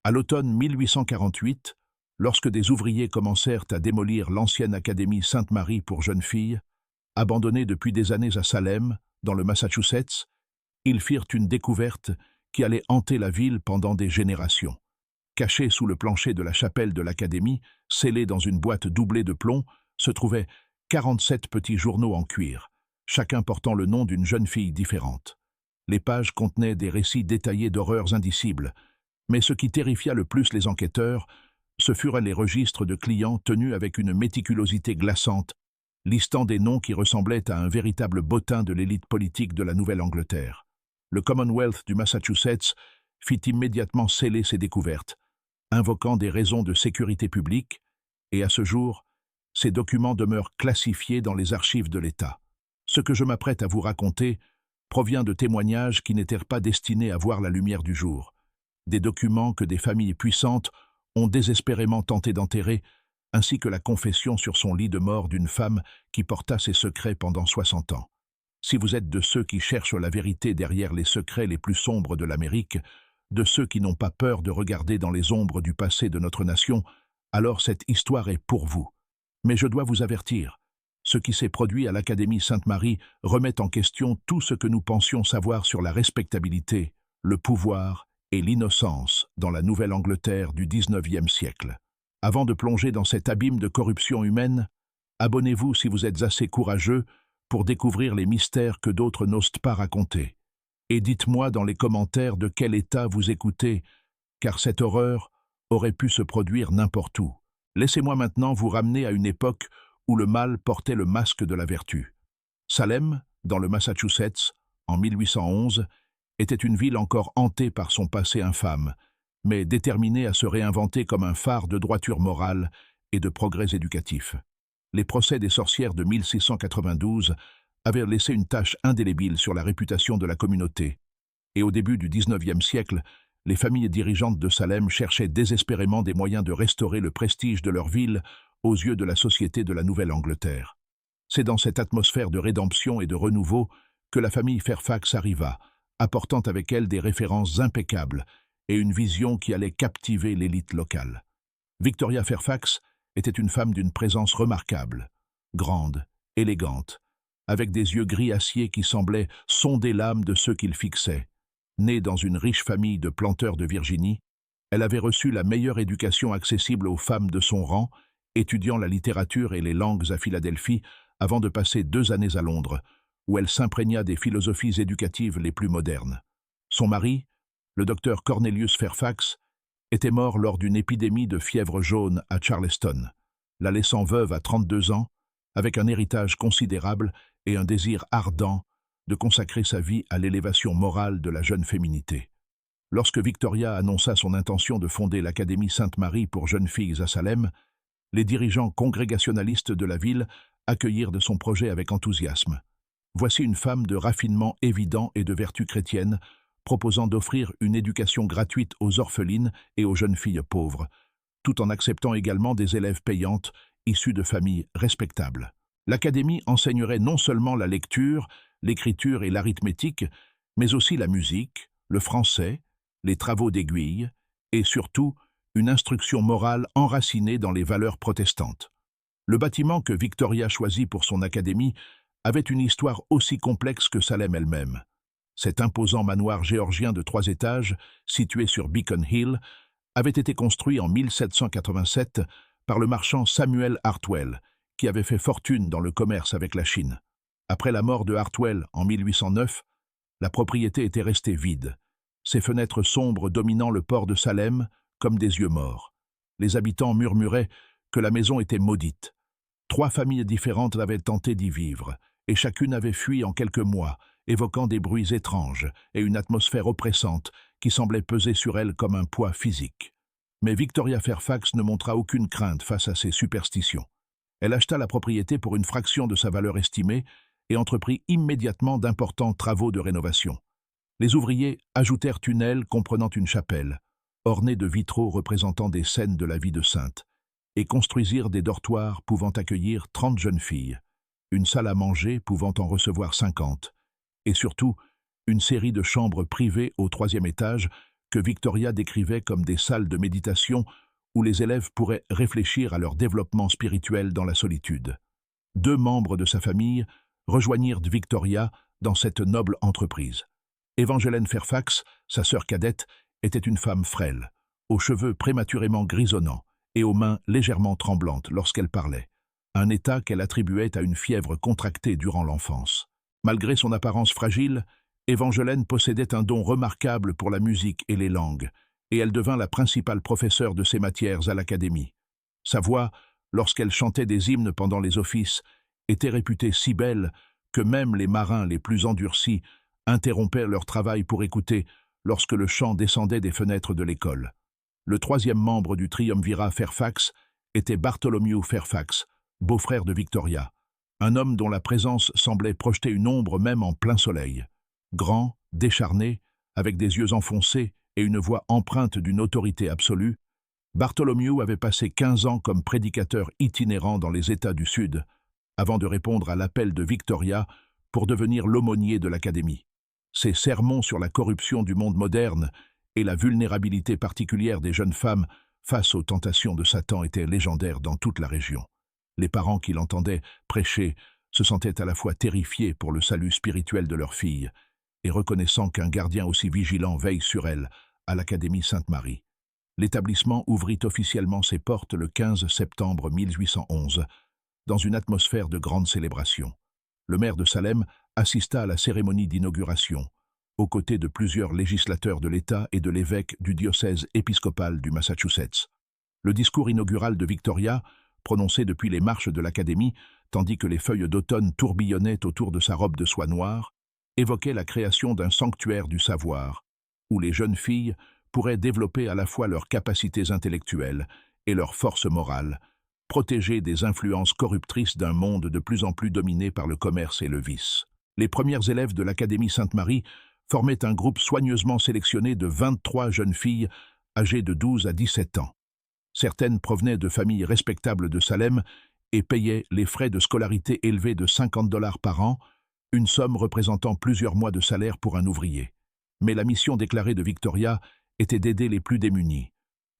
À l'automne 1848, lorsque des ouvriers commencèrent à démolir l'ancienne Académie Sainte-Marie pour jeunes filles, abandonnée depuis des années à Salem, dans le Massachusetts, ils firent une découverte qui allait hanter la ville pendant des générations. Cachés sous le plancher de la chapelle de l'Académie, scellés dans une boîte doublée de plomb, se trouvaient 47 petits journaux en cuir, chacun portant le nom d'une jeune fille différente. Les pages contenaient des récits détaillés d'horreurs indicibles, mais ce qui terrifia le plus les enquêteurs, ce furent les registres de clients tenus avec une méticulosité glaçante, listant des noms qui ressemblaient à un véritable bottin de l'élite politique de la Nouvelle-Angleterre. Le Commonwealth du Massachusetts fit immédiatement sceller ces découvertes, invoquant des raisons de sécurité publique, et à ce jour, ces documents demeurent classifiés dans les archives de l'État. Ce que je m'apprête à vous raconter provient de témoignages qui n'étaient pas destinés à voir la lumière du jour, des documents que des familles puissantes ont désespérément tenté d'enterrer, ainsi que la confession sur son lit de mort d'une femme qui porta ses secrets pendant 60 ans. Si vous êtes de ceux qui cherchent la vérité derrière les secrets les plus sombres de l'Amérique, de ceux qui n'ont pas peur de regarder dans les ombres du passé de notre nation, alors cette histoire est pour vous. Mais je dois vous avertir, ce qui s'est produit à l'Académie Sainte-Marie remet en question tout ce que nous pensions savoir sur la respectabilité, le pouvoir et l'innocence dans la Nouvelle-Angleterre du XIXe siècle. Avant de plonger dans cet abîme de corruption humaine, abonnez-vous si vous êtes assez courageux pour découvrir les mystères que d'autres n'osent pas raconter. Et dites-moi dans les commentaires de quel état vous écoutez, car cette horreur aurait pu se produire n'importe où. Laissez-moi maintenant vous ramener à une époque où le mal portait le masque de la vertu. Salem, dans le Massachusetts, en 1811, était une ville encore hantée par son passé infâme, mais déterminée à se réinventer comme un phare de droiture morale et de progrès éducatif. Les procès des sorcières de 1692 avaient laissé une tache indélébile sur la réputation de la communauté, et au début du XIXe siècle, les familles dirigeantes de Salem cherchaient désespérément des moyens de restaurer le prestige de leur ville aux yeux de la société de la Nouvelle-Angleterre. C'est dans cette atmosphère de rédemption et de renouveau que la famille Fairfax arriva, apportant avec elle des références impeccables et une vision qui allait captiver l'élite locale. Victoria Fairfax était une femme d'une présence remarquable, grande, élégante, avec des yeux gris acier qui semblaient sonder l'âme de ceux qu'ils fixaient. Née dans une riche famille de planteurs de Virginie, elle avait reçu la meilleure éducation accessible aux femmes de son rang, étudiant la littérature et les langues à Philadelphie avant de passer 2 années à Londres, où elle s'imprégna des philosophies éducatives les plus modernes. Son mari, le docteur Cornelius Fairfax, était mort lors d'une épidémie de fièvre jaune à Charleston, la laissant veuve à 32 ans, avec un héritage considérable et un désir ardent de consacrer sa vie à l'élévation morale de la jeune féminité. Lorsque Victoria annonça son intention de fonder l'Académie Sainte-Marie pour jeunes filles à Salem, les dirigeants congrégationalistes de la ville accueillirent de son projet avec enthousiasme. Voici une femme de raffinement évident et de vertu chrétienne, proposant d'offrir une éducation gratuite aux orphelines et aux jeunes filles pauvres, tout en acceptant également des élèves payantes issues de familles respectables. L'Académie enseignerait non seulement la lecture, l'écriture et l'arithmétique, mais aussi la musique, le français, les travaux d'aiguille et surtout une instruction morale enracinée dans les valeurs protestantes. Le bâtiment que Victoria choisit pour son académie avait une histoire aussi complexe que Salem elle-même. Cet imposant manoir géorgien de 3 étages, situé sur Beacon Hill, avait été construit en 1787 par le marchand Samuel Hartwell, qui avait fait fortune dans le commerce avec la Chine. Après la mort de Hartwell en 1809, la propriété était restée vide, ses fenêtres sombres dominant le port de Salem comme des yeux morts. Les habitants murmuraient que la maison était maudite. 3 familles différentes avaient tenté d'y vivre, et chacune avait fui en quelques mois, évoquant des bruits étranges et une atmosphère oppressante qui semblait peser sur elle comme un poids physique. Mais Victoria Fairfax ne montra aucune crainte face à ces superstitions. Elle acheta la propriété pour une fraction de sa valeur estimée et entreprit immédiatement d'importants travaux de rénovation. Les ouvriers ajoutèrent une aile comprenant une chapelle, ornée de vitraux représentant des scènes de la vie de sainte, et construisirent des dortoirs pouvant accueillir 30 jeunes filles, une salle à manger pouvant en recevoir 50, et surtout une série de chambres privées au 3e étage que Victoria décrivait comme des salles de méditation où les élèves pourraient réfléchir à leur développement spirituel dans la solitude. 2 membres de sa famille rejoignirent Victoria dans cette noble entreprise. Evangeline Fairfax, sa sœur cadette, était une femme frêle, aux cheveux prématurément grisonnants et aux mains légèrement tremblantes lorsqu'elle parlait, un état qu'elle attribuait à une fièvre contractée durant l'enfance. Malgré son apparence fragile, Evangeline possédait un don remarquable pour la musique et les langues, et elle devint la principale professeure de ces matières à l'académie. Sa voix, lorsqu'elle chantait des hymnes pendant les offices, était réputée si belle que même les marins les plus endurcis interrompaient leur travail pour écouter lorsque le chant descendait des fenêtres de l'école. Le 3e membre du triumvirat Fairfax était Bartholomew Fairfax, beau-frère de Victoria, un homme dont la présence semblait projeter une ombre même en plein soleil. Grand, décharné, avec des yeux enfoncés et une voix empreinte d'une autorité absolue, Bartholomew avait passé 15 ans comme prédicateur itinérant dans les États du Sud, avant de répondre à l'appel de Victoria pour devenir l'aumônier de l'Académie. Ses sermons sur la corruption du monde moderne et la vulnérabilité particulière des jeunes femmes face aux tentations de Satan étaient légendaires dans toute la région. Les parents qui l'entendaient prêcher se sentaient à la fois terrifiés pour le salut spirituel de leur fille et reconnaissant qu'un gardien aussi vigilant veille sur elle à l'Académie Sainte-Marie. L'établissement ouvrit officiellement ses portes le 15 septembre 1811, dans une atmosphère de grande célébration. Le maire de Salem assista à la cérémonie d'inauguration, aux côtés de plusieurs législateurs de l'État et de l'évêque du diocèse épiscopal du Massachusetts. Le discours inaugural de Victoria, prononcé depuis les marches de l'Académie, tandis que les feuilles d'automne tourbillonnaient autour de sa robe de soie noire, évoquait la création d'un sanctuaire du savoir, où les jeunes filles pourraient développer à la fois leurs capacités intellectuelles et leur force morale, protégées des influences corruptrices d'un monde de plus en plus dominé par le commerce et le vice. Les premières élèves de l'Académie Sainte-Marie formaient un groupe soigneusement sélectionné de 23 jeunes filles âgées de 12 à 17 ans. Certaines provenaient de familles respectables de Salem et payaient les frais de scolarité élevés de $50 par an, une somme représentant plusieurs mois de salaire pour un ouvrier. Mais la mission déclarée de Victoria était d'aider les plus démunis.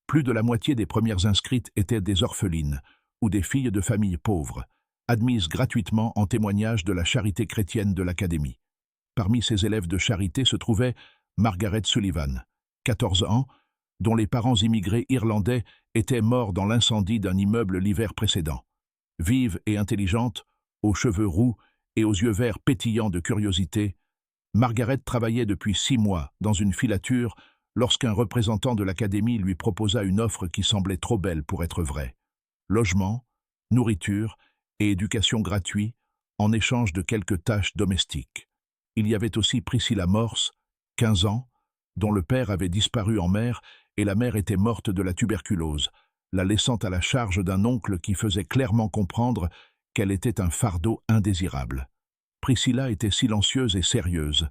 Plus de la moitié des premières inscrites étaient des orphelines ou des filles de familles pauvres, admises gratuitement en témoignage de la charité chrétienne de l'Académie. Parmi ces élèves de charité se trouvait Margaret Sullivan, 14 ans, dont les parents immigrés irlandais étaient morts dans l'incendie d'un immeuble l'hiver précédent. Vive et intelligente, aux cheveux roux et aux yeux verts pétillants de curiosité, Margaret travaillait depuis 6 mois dans une filature lorsqu'un représentant de l'Académie lui proposa une offre qui semblait trop belle pour être vraie. Logement, nourriture et éducation gratuits en échange de quelques tâches domestiques. Il y avait aussi Priscilla Morse, 15 ans, dont le père avait disparu en mer et la mère était morte de la tuberculose, la laissant à la charge d'un oncle qui faisait clairement comprendre qu'elle était un fardeau indésirable. Priscilla était silencieuse et sérieuse,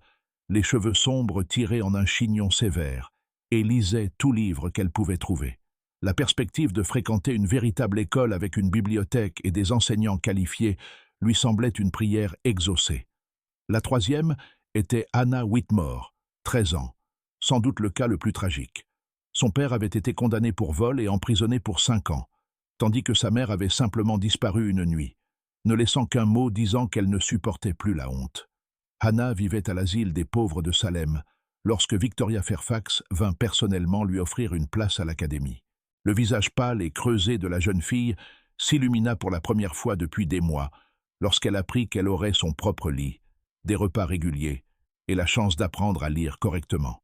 les cheveux sombres tirés en un chignon sévère, et lisait tout livre qu'elle pouvait trouver. La perspective de fréquenter une véritable école avec une bibliothèque et des enseignants qualifiés lui semblait une prière exaucée. La 3e était Anna Whitmore, 13 ans, sans doute le cas le plus tragique. Son père avait été condamné pour vol et emprisonné pour 5 ans, tandis que sa mère avait simplement disparu une nuit, ne laissant qu'un mot disant qu'elle ne supportait plus la honte. Hannah vivait à l'asile des pauvres de Salem, lorsque Victoria Fairfax vint personnellement lui offrir une place à l'Académie. Le visage pâle et creusé de la jeune fille s'illumina pour la première fois depuis des mois, lorsqu'elle apprit qu'elle aurait son propre lit, des repas réguliers et la chance d'apprendre à lire correctement.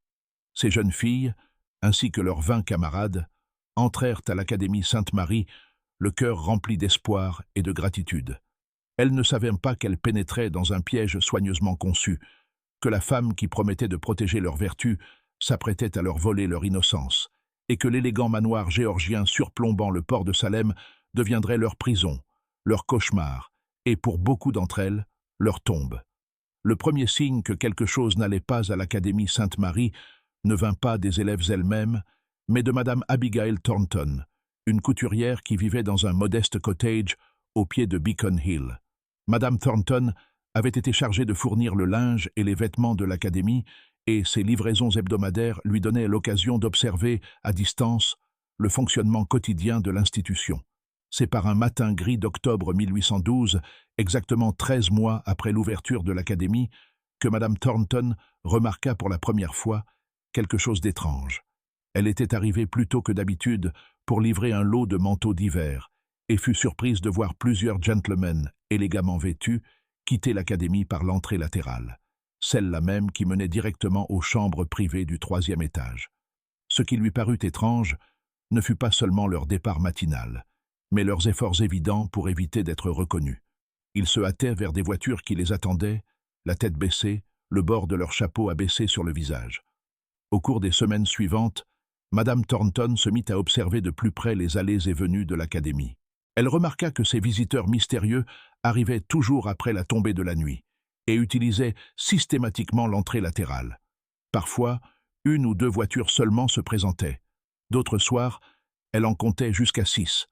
Ces jeunes filles, ainsi que leurs 20 camarades, entrèrent à l'Académie Sainte-Marie, le cœur rempli d'espoir et de gratitude. Elles ne savaient pas qu'elles pénétraient dans un piège soigneusement conçu, que la femme qui promettait de protéger leur vertu s'apprêtait à leur voler leur innocence, et que l'élégant manoir géorgien surplombant le port de Salem deviendrait leur prison, leur cauchemar, et pour beaucoup d'entre elles, leur tombe. Le premier signe que quelque chose n'allait pas à l'Académie Sainte-Marie ne vint pas des élèves elles-mêmes, mais de Madame Abigail Thornton, une couturière qui vivait dans un modeste cottage au pied de Beacon Hill. Madame Thornton avait été chargée de fournir le linge et les vêtements de l'Académie et ses livraisons hebdomadaires lui donnaient l'occasion d'observer, à distance, le fonctionnement quotidien de l'institution. C'est par un matin gris d'octobre 1812, exactement 13 mois après l'ouverture de l'académie, que Madame Thornton remarqua pour la première fois quelque chose d'étrange. Elle était arrivée plus tôt que d'habitude pour livrer un lot de manteaux d'hiver et fut surprise de voir plusieurs gentlemen élégamment vêtus quitter l'académie par l'entrée latérale, celle-là même qui menait directement aux chambres privées du 3e étage. Ce qui lui parut étrange ne fut pas seulement leur départ matinal, mais leurs efforts évidents pour éviter d'être reconnus. Ils se hâtaient vers des voitures qui les attendaient, la tête baissée, le bord de leur chapeau abaissé sur le visage. Au cours des semaines suivantes, Madame Thornton se mit à observer de plus près les allées et venues de l'académie. Elle remarqua que ces visiteurs mystérieux arrivaient toujours après la tombée de la nuit et utilisaient systématiquement l'entrée latérale. Parfois, 1 ou 2 voitures seulement se présentaient. D'autres soirs, elle en comptait jusqu'à 6.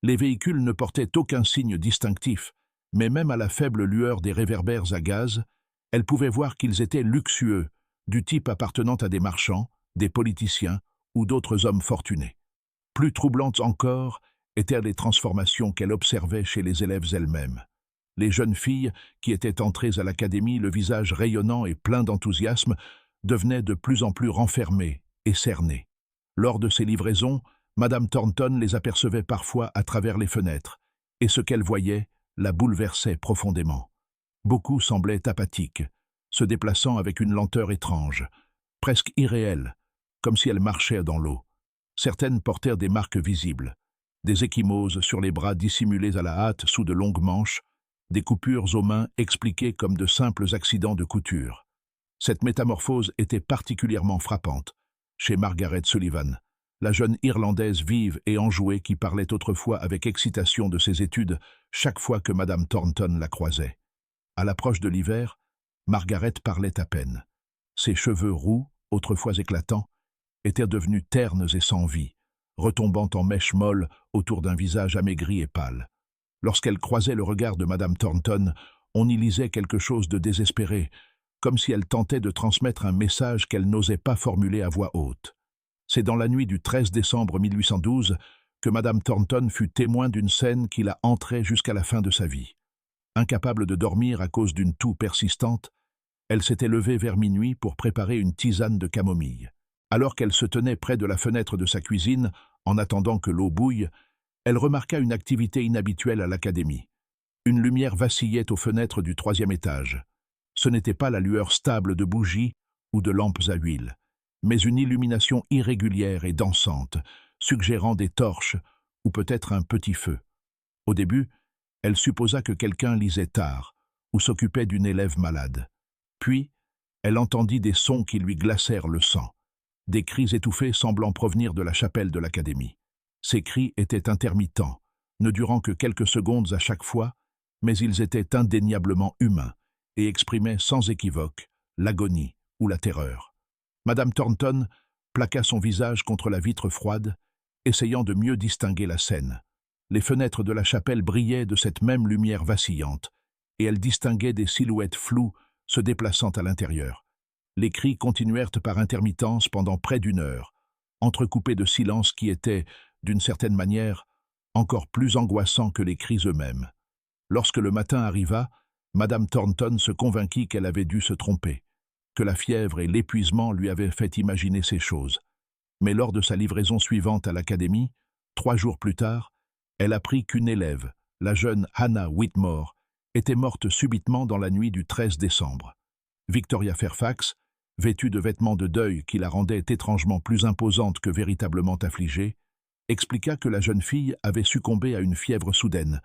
Les véhicules ne portaient aucun signe distinctif, mais même à la faible lueur des réverbères à gaz, elle pouvait voir qu'ils étaient luxueux, du type appartenant à des marchands, des politiciens ou d'autres hommes fortunés. Plus troublantes encore étaient les transformations qu'elle observait chez les élèves elles-mêmes. Les jeunes filles, qui étaient entrées à l'académie le visage rayonnant et plein d'enthousiasme, devenaient de plus en plus renfermées et cernées. Lors de ces livraisons, Madame Thornton les apercevait parfois à travers les fenêtres, et ce qu'elle voyait la bouleversait profondément. Beaucoup semblaient apathiques, se déplaçant avec une lenteur étrange, presque irréelle, comme si elles marchaient dans l'eau. Certaines portèrent des marques visibles, des ecchymoses sur les bras dissimulés à la hâte sous de longues manches, des coupures aux mains expliquées comme de simples accidents de couture. Cette métamorphose était particulièrement frappante chez Margaret Sullivan, la jeune Irlandaise vive et enjouée qui parlait autrefois avec excitation de ses études chaque fois que Madame Thornton la croisait. À l'approche de l'hiver, Margaret parlait à peine. Ses cheveux roux, autrefois éclatants, étaient devenus ternes et sans vie, retombant en mèches molles autour d'un visage amaigri et pâle. Lorsqu'elle croisait le regard de Madame Thornton, on y lisait quelque chose de désespéré, comme si elle tentait de transmettre un message qu'elle n'osait pas formuler à voix haute. C'est dans la nuit du 13 décembre 1812 que Madame Thornton fut témoin d'une scène qui la hantera jusqu'à la fin de sa vie. Incapable de dormir à cause d'une toux persistante, elle s'était levée vers minuit pour préparer une tisane de camomille. Alors qu'elle se tenait près de la fenêtre de sa cuisine, en attendant que l'eau bouille, elle remarqua une activité inhabituelle à l'académie. Une lumière vacillait aux fenêtres du 3e étage. Ce n'était pas la lueur stable de bougies ou de lampes à huile, mais une illumination irrégulière et dansante, suggérant des torches ou peut-être un petit feu. Au début, elle supposa que quelqu'un lisait tard ou s'occupait d'une élève malade. Puis, elle entendit des sons qui lui glacèrent le sang, des cris étouffés semblant provenir de la chapelle de l'académie. Ces cris étaient intermittents, ne durant que quelques secondes à chaque fois, mais ils étaient indéniablement humains et exprimaient sans équivoque l'agonie ou la terreur. Madame Thornton plaqua son visage contre la vitre froide, essayant de mieux distinguer la scène. Les fenêtres de la chapelle brillaient de cette même lumière vacillante, et elle distinguait des silhouettes floues se déplaçant à l'intérieur. Les cris continuèrent par intermittence pendant près d'1 heure, entrecoupés de silences qui étaient, d'une certaine manière, encore plus angoissants que les cris eux-mêmes. Lorsque le matin arriva, Madame Thornton se convainquit qu'elle avait dû se tromper, que la fièvre et l'épuisement lui avaient fait imaginer ces choses. Mais lors de sa livraison suivante à l'académie, 3 jours plus tard, elle apprit qu'une élève, la jeune Hannah Whitmore, était morte subitement dans la nuit du 13 décembre. Victoria Fairfax, vêtue de vêtements de deuil qui la rendaient étrangement plus imposante que véritablement affligée, expliqua que la jeune fille avait succombé à une fièvre soudaine,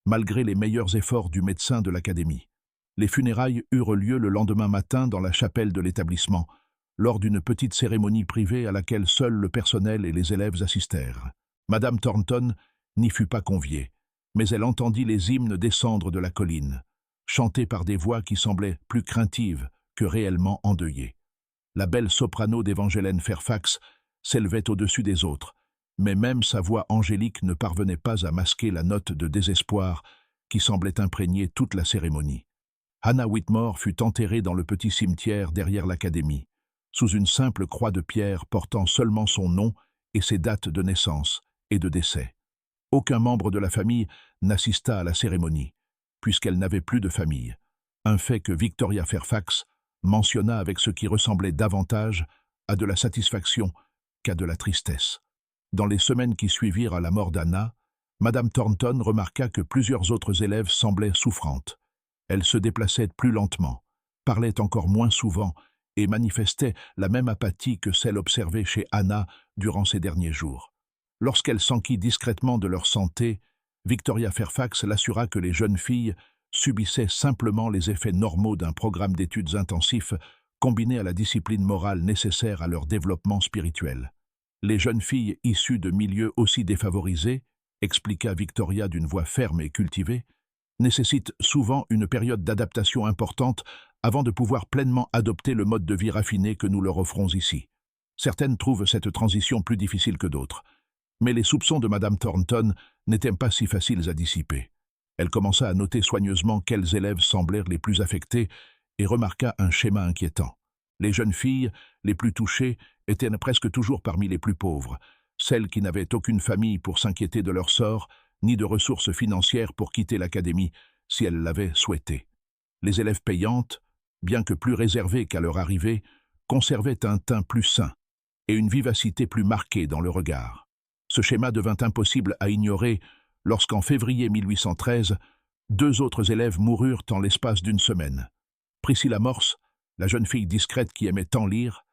malgré les meilleurs efforts du médecin de l'académie. Les funérailles eurent lieu le lendemain matin dans la chapelle de l'établissement, lors d'une petite cérémonie privée à laquelle seul le personnel et les élèves assistèrent. Madame Thornton n'y fut pas conviée, mais elle entendit les hymnes descendre de la colline, chantés par des voix qui semblaient plus craintives que réellement endeuillées. La belle soprano d'Evangeline Fairfax s'élevait au-dessus des autres, mais même sa voix angélique ne parvenait pas à masquer la note de désespoir qui semblait imprégner toute la cérémonie. Hannah Whitmore fut enterrée dans le petit cimetière derrière l'académie, sous une simple croix de pierre portant seulement son nom et ses dates de naissance et de décès. Aucun membre de la famille n'assista à la cérémonie, puisqu'elle n'avait plus de famille, un fait que Victoria Fairfax mentionna avec ce qui ressemblait davantage à de la satisfaction qu'à de la tristesse. Dans les semaines qui suivirent à la mort d'Anna, Madame Thornton remarqua que plusieurs autres élèves semblaient souffrantes. Elles se déplaçaient plus lentement, parlaient encore moins souvent et manifestaient la même apathie que celle observée chez Anna durant ces derniers jours. Lorsqu'elle s'enquit discrètement de leur santé, Victoria Fairfax l'assura que les jeunes filles subissaient simplement les effets normaux d'un programme d'études intensif combiné à la discipline morale nécessaire à leur développement spirituel. Les jeunes filles issues de milieux aussi défavorisés, expliqua Victoria d'une voix ferme et cultivée, nécessitent souvent une période d'adaptation importante avant de pouvoir pleinement adopter le mode de vie raffiné que nous leur offrons ici. Certaines trouvent cette transition plus difficile que d'autres, mais les soupçons de Madame Thornton n'étaient pas si faciles à dissiper. Elle commença à noter soigneusement quels élèves semblèrent les plus affectés et remarqua un schéma inquiétant. Les jeunes filles, les plus touchées, étaient presque toujours parmi les plus pauvres, celles qui n'avaient aucune famille pour s'inquiéter de leur sort, ni de ressources financières pour quitter l'académie si elles l'avaient souhaité. Les élèves payantes, bien que plus réservées qu'à leur arrivée, conservaient un teint plus sain et une vivacité plus marquée dans le regard. Ce schéma devint impossible à ignorer lorsqu'en février 1813, 2 autres élèves moururent en l'espace d'une semaine. Priscilla Morse, la jeune fille discrète qui aimait tant lire,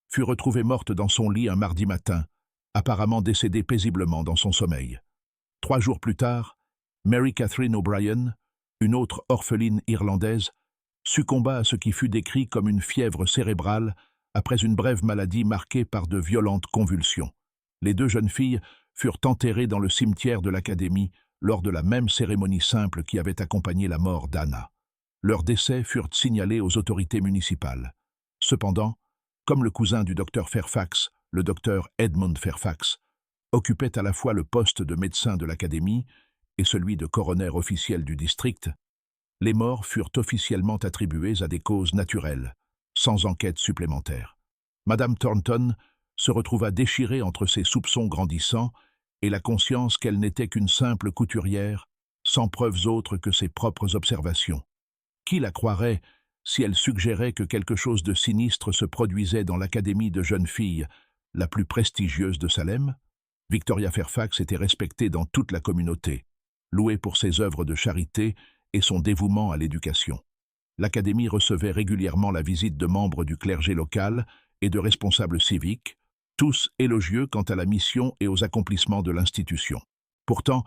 fut retrouvée morte dans son lit un mardi matin, apparemment décédée paisiblement dans son sommeil. 3 jours plus tard, Mary Catherine O'Brien, une autre orpheline irlandaise, succomba à ce qui fut décrit comme une fièvre cérébrale après une brève maladie marquée par de violentes convulsions. Les 2 jeunes filles furent enterrées dans le cimetière de l'académie lors de la même cérémonie simple qui avait accompagné la mort d'Anna. Leurs décès furent signalés aux autorités municipales. Cependant, comme le cousin du docteur Fairfax, le docteur Edmund Fairfax, occupait à la fois le poste de médecin de l'académie et celui de coroner officiel du district, les morts furent officiellement attribuées à des causes naturelles, sans enquête supplémentaire. Madame Thornton se retrouva déchirée entre ses soupçons grandissants et la conscience qu'elle n'était qu'une simple couturière, sans preuves autres que ses propres observations. Qui la croirait si elle suggérait que quelque chose de sinistre se produisait dans l'académie de jeunes filles, la plus prestigieuse de Salem? Victoria Fairfax était respectée dans toute la communauté, louée pour ses œuvres de charité et son dévouement à l'éducation. L'académie recevait régulièrement la visite de membres du clergé local et de responsables civiques, tous élogieux quant à la mission et aux accomplissements de l'institution. Pourtant,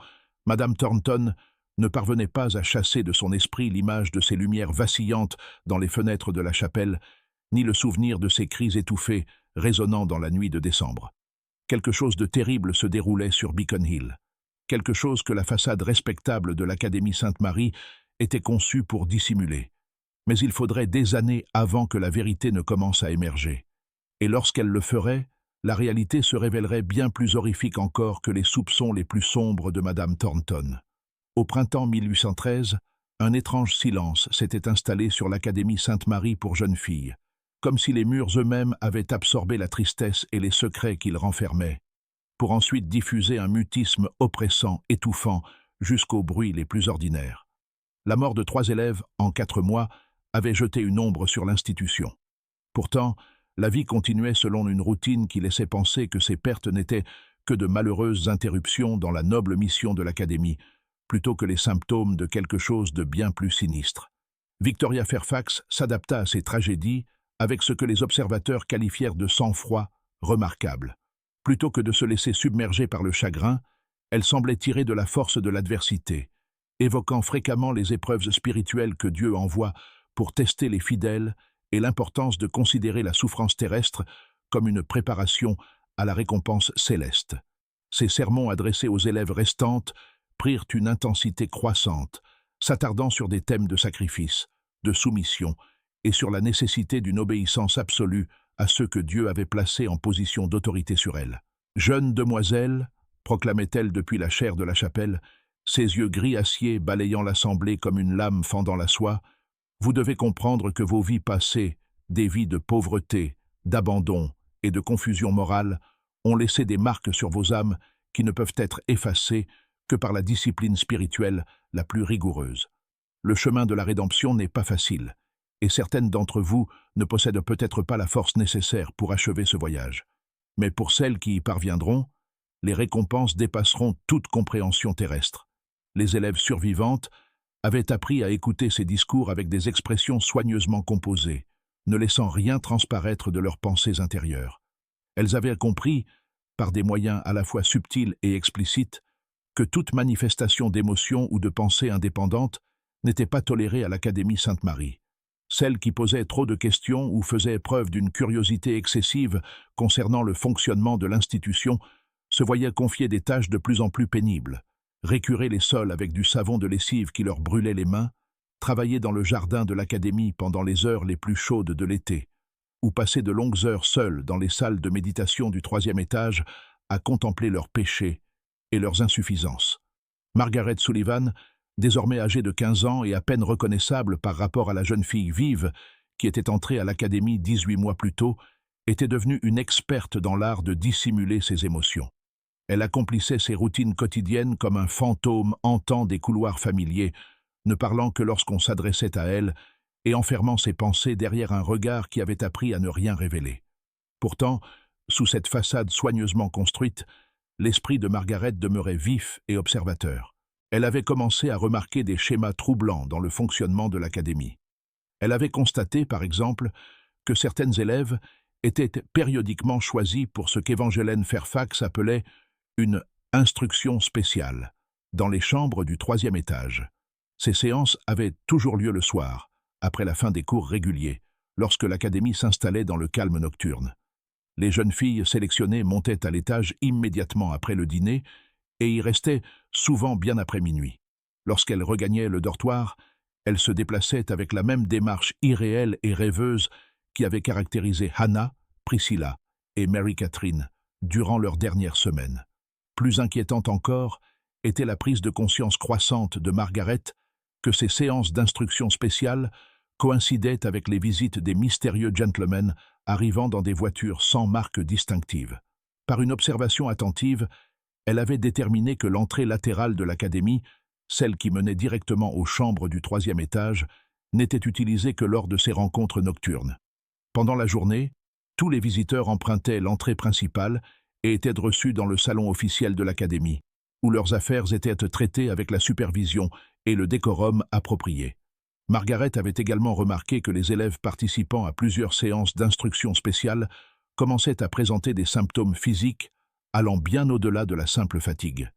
Madame Thornton ne parvenait pas à chasser de son esprit l'image de ces lumières vacillantes dans les fenêtres de la chapelle, ni le souvenir de ces cris étouffés résonnant dans la nuit de décembre. Quelque chose de terrible se déroulait sur Beacon Hill, quelque chose que la façade respectable de l'Académie Sainte-Marie était conçue pour dissimuler. Mais il faudrait des années avant que la vérité ne commence à émerger. Et lorsqu'elle le ferait, la réalité se révélerait bien plus horrifique encore que les soupçons les plus sombres de Madame Thornton. Au printemps 1813, un étrange silence s'était installé sur l'Académie Sainte-Marie pour jeunes filles, comme si les murs eux-mêmes avaient absorbé la tristesse et les secrets qu'ils renfermaient, pour ensuite diffuser un mutisme oppressant, étouffant, jusqu'aux bruits les plus ordinaires. La mort de 3 élèves, en 4 mois, avait jeté une ombre sur l'institution. Pourtant, la vie continuait selon une routine qui laissait penser que ces pertes n'étaient que de malheureuses interruptions dans la noble mission de l'Académie, plutôt que les symptômes de quelque chose de bien plus sinistre. Victoria Fairfax s'adapta à ces tragédies avec ce que les observateurs qualifièrent de sang-froid remarquable. Plutôt que de se laisser submerger par le chagrin, elle semblait tirer de la force de l'adversité, évoquant fréquemment les épreuves spirituelles que Dieu envoie pour tester les fidèles et l'importance de considérer la souffrance terrestre comme une préparation à la récompense céleste. Ces sermons adressés aux élèves restantes prirent une intensité croissante, s'attardant sur des thèmes de sacrifice, de soumission et sur la nécessité d'une obéissance absolue à ceux que Dieu avait placés en position d'autorité sur elle. « Jeune demoiselle », proclamait-elle depuis la chaire de la chapelle, ses yeux gris acier balayant l'assemblée comme une lame fendant la soie, « vous devez comprendre que vos vies passées, des vies de pauvreté, d'abandon et de confusion morale ont laissé des marques sur vos âmes qui ne peuvent être effacées que par la discipline spirituelle la plus rigoureuse. Le chemin de la rédemption n'est pas facile, et certaines d'entre vous ne possèdent peut-être pas la force nécessaire pour achever ce voyage. Mais pour celles qui y parviendront, les récompenses dépasseront toute compréhension terrestre. Les élèves survivantes avaient appris à écouter ces discours avec des expressions soigneusement composées, ne laissant rien transparaître de leurs pensées intérieures. Elles avaient compris, par des moyens à la fois subtils et explicites, que toute manifestation d'émotion ou de pensée indépendante n'était pas tolérée à l'Académie Sainte-Marie. Celles qui posaient trop de questions ou faisaient preuve d'une curiosité excessive concernant le fonctionnement de l'institution se voyaient confier des tâches de plus en plus pénibles, récurer les sols avec du savon de lessive qui leur brûlait les mains, travailler dans le jardin de l'Académie pendant les heures les plus chaudes de l'été, ou passer de longues heures seules dans les salles de méditation du 3e étage à contempler leurs péchés et leurs insuffisances. Margaret Sullivan, désormais âgée de 15 ans et à peine reconnaissable par rapport à la jeune fille vive qui était entrée à l'Académie 18 mois plus tôt, était devenue une experte dans l'art de dissimuler ses émotions. Elle accomplissait ses routines quotidiennes comme un fantôme hantant des couloirs familiers, ne parlant que lorsqu'on s'adressait à elle et enfermant ses pensées derrière un regard qui avait appris à ne rien révéler. Pourtant, sous cette façade soigneusement construite, l'esprit de Margaret demeurait vif et observateur. Elle avait commencé à remarquer des schémas troublants dans le fonctionnement de l'Académie. Elle avait constaté, par exemple, que certaines élèves étaient périodiquement choisies pour ce qu'Evangeline Fairfax appelait une « instruction spéciale » dans les chambres du 3e étage. Ces séances avaient toujours lieu le soir, après la fin des cours réguliers, lorsque l'Académie s'installait dans le calme nocturne. Les jeunes filles sélectionnées montaient à l'étage immédiatement après le dîner et y restaient souvent bien après minuit. Lorsqu'elles regagnaient le dortoir, elles se déplaçaient avec la même démarche irréelle et rêveuse qui avait caractérisé Hannah, Priscilla et Mary Catherine durant leurs dernières semaines. Plus inquiétante encore était la prise de conscience croissante de Margaret que ces séances d'instruction spéciale coïncidaient avec les visites des mystérieux gentlemen arrivant dans des voitures sans marque distinctive. Par une observation attentive, elle avait déterminé que l'entrée latérale de l'Académie, celle qui menait directement aux chambres du 3e étage, n'était utilisée que lors de ces rencontres nocturnes. Pendant la journée, tous les visiteurs empruntaient l'entrée principale et étaient reçus dans le salon officiel de l'Académie, où leurs affaires étaient traitées avec la supervision et le décorum approprié. Margaret avait également remarqué que les élèves participant à plusieurs séances d'instruction spéciale commençaient à présenter des symptômes physiques allant bien au-delà de la simple fatigue.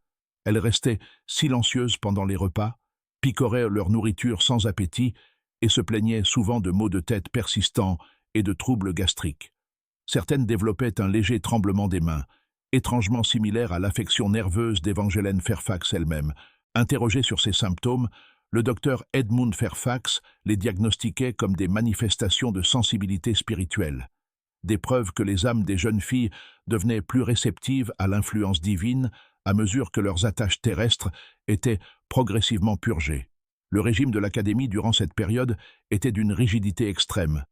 Elles restaient silencieuses pendant les repas, picoraient leur nourriture sans appétit et se plaignaient souvent de maux de tête persistants et de troubles gastriques. Certaines développaient un léger tremblement des mains, étrangement similaire à l'affection nerveuse d'Evangeline Fairfax elle-même. Interrogé sur ces symptômes, le docteur Edmund Fairfax les diagnostiquait comme des manifestations de sensibilité spirituelle, des preuves que les âmes des jeunes filles devenaient plus réceptives à l'influence divine à mesure que leurs attaches terrestres étaient progressivement purgées. Le régime de l'Académie durant cette période était d'une rigidité extrême,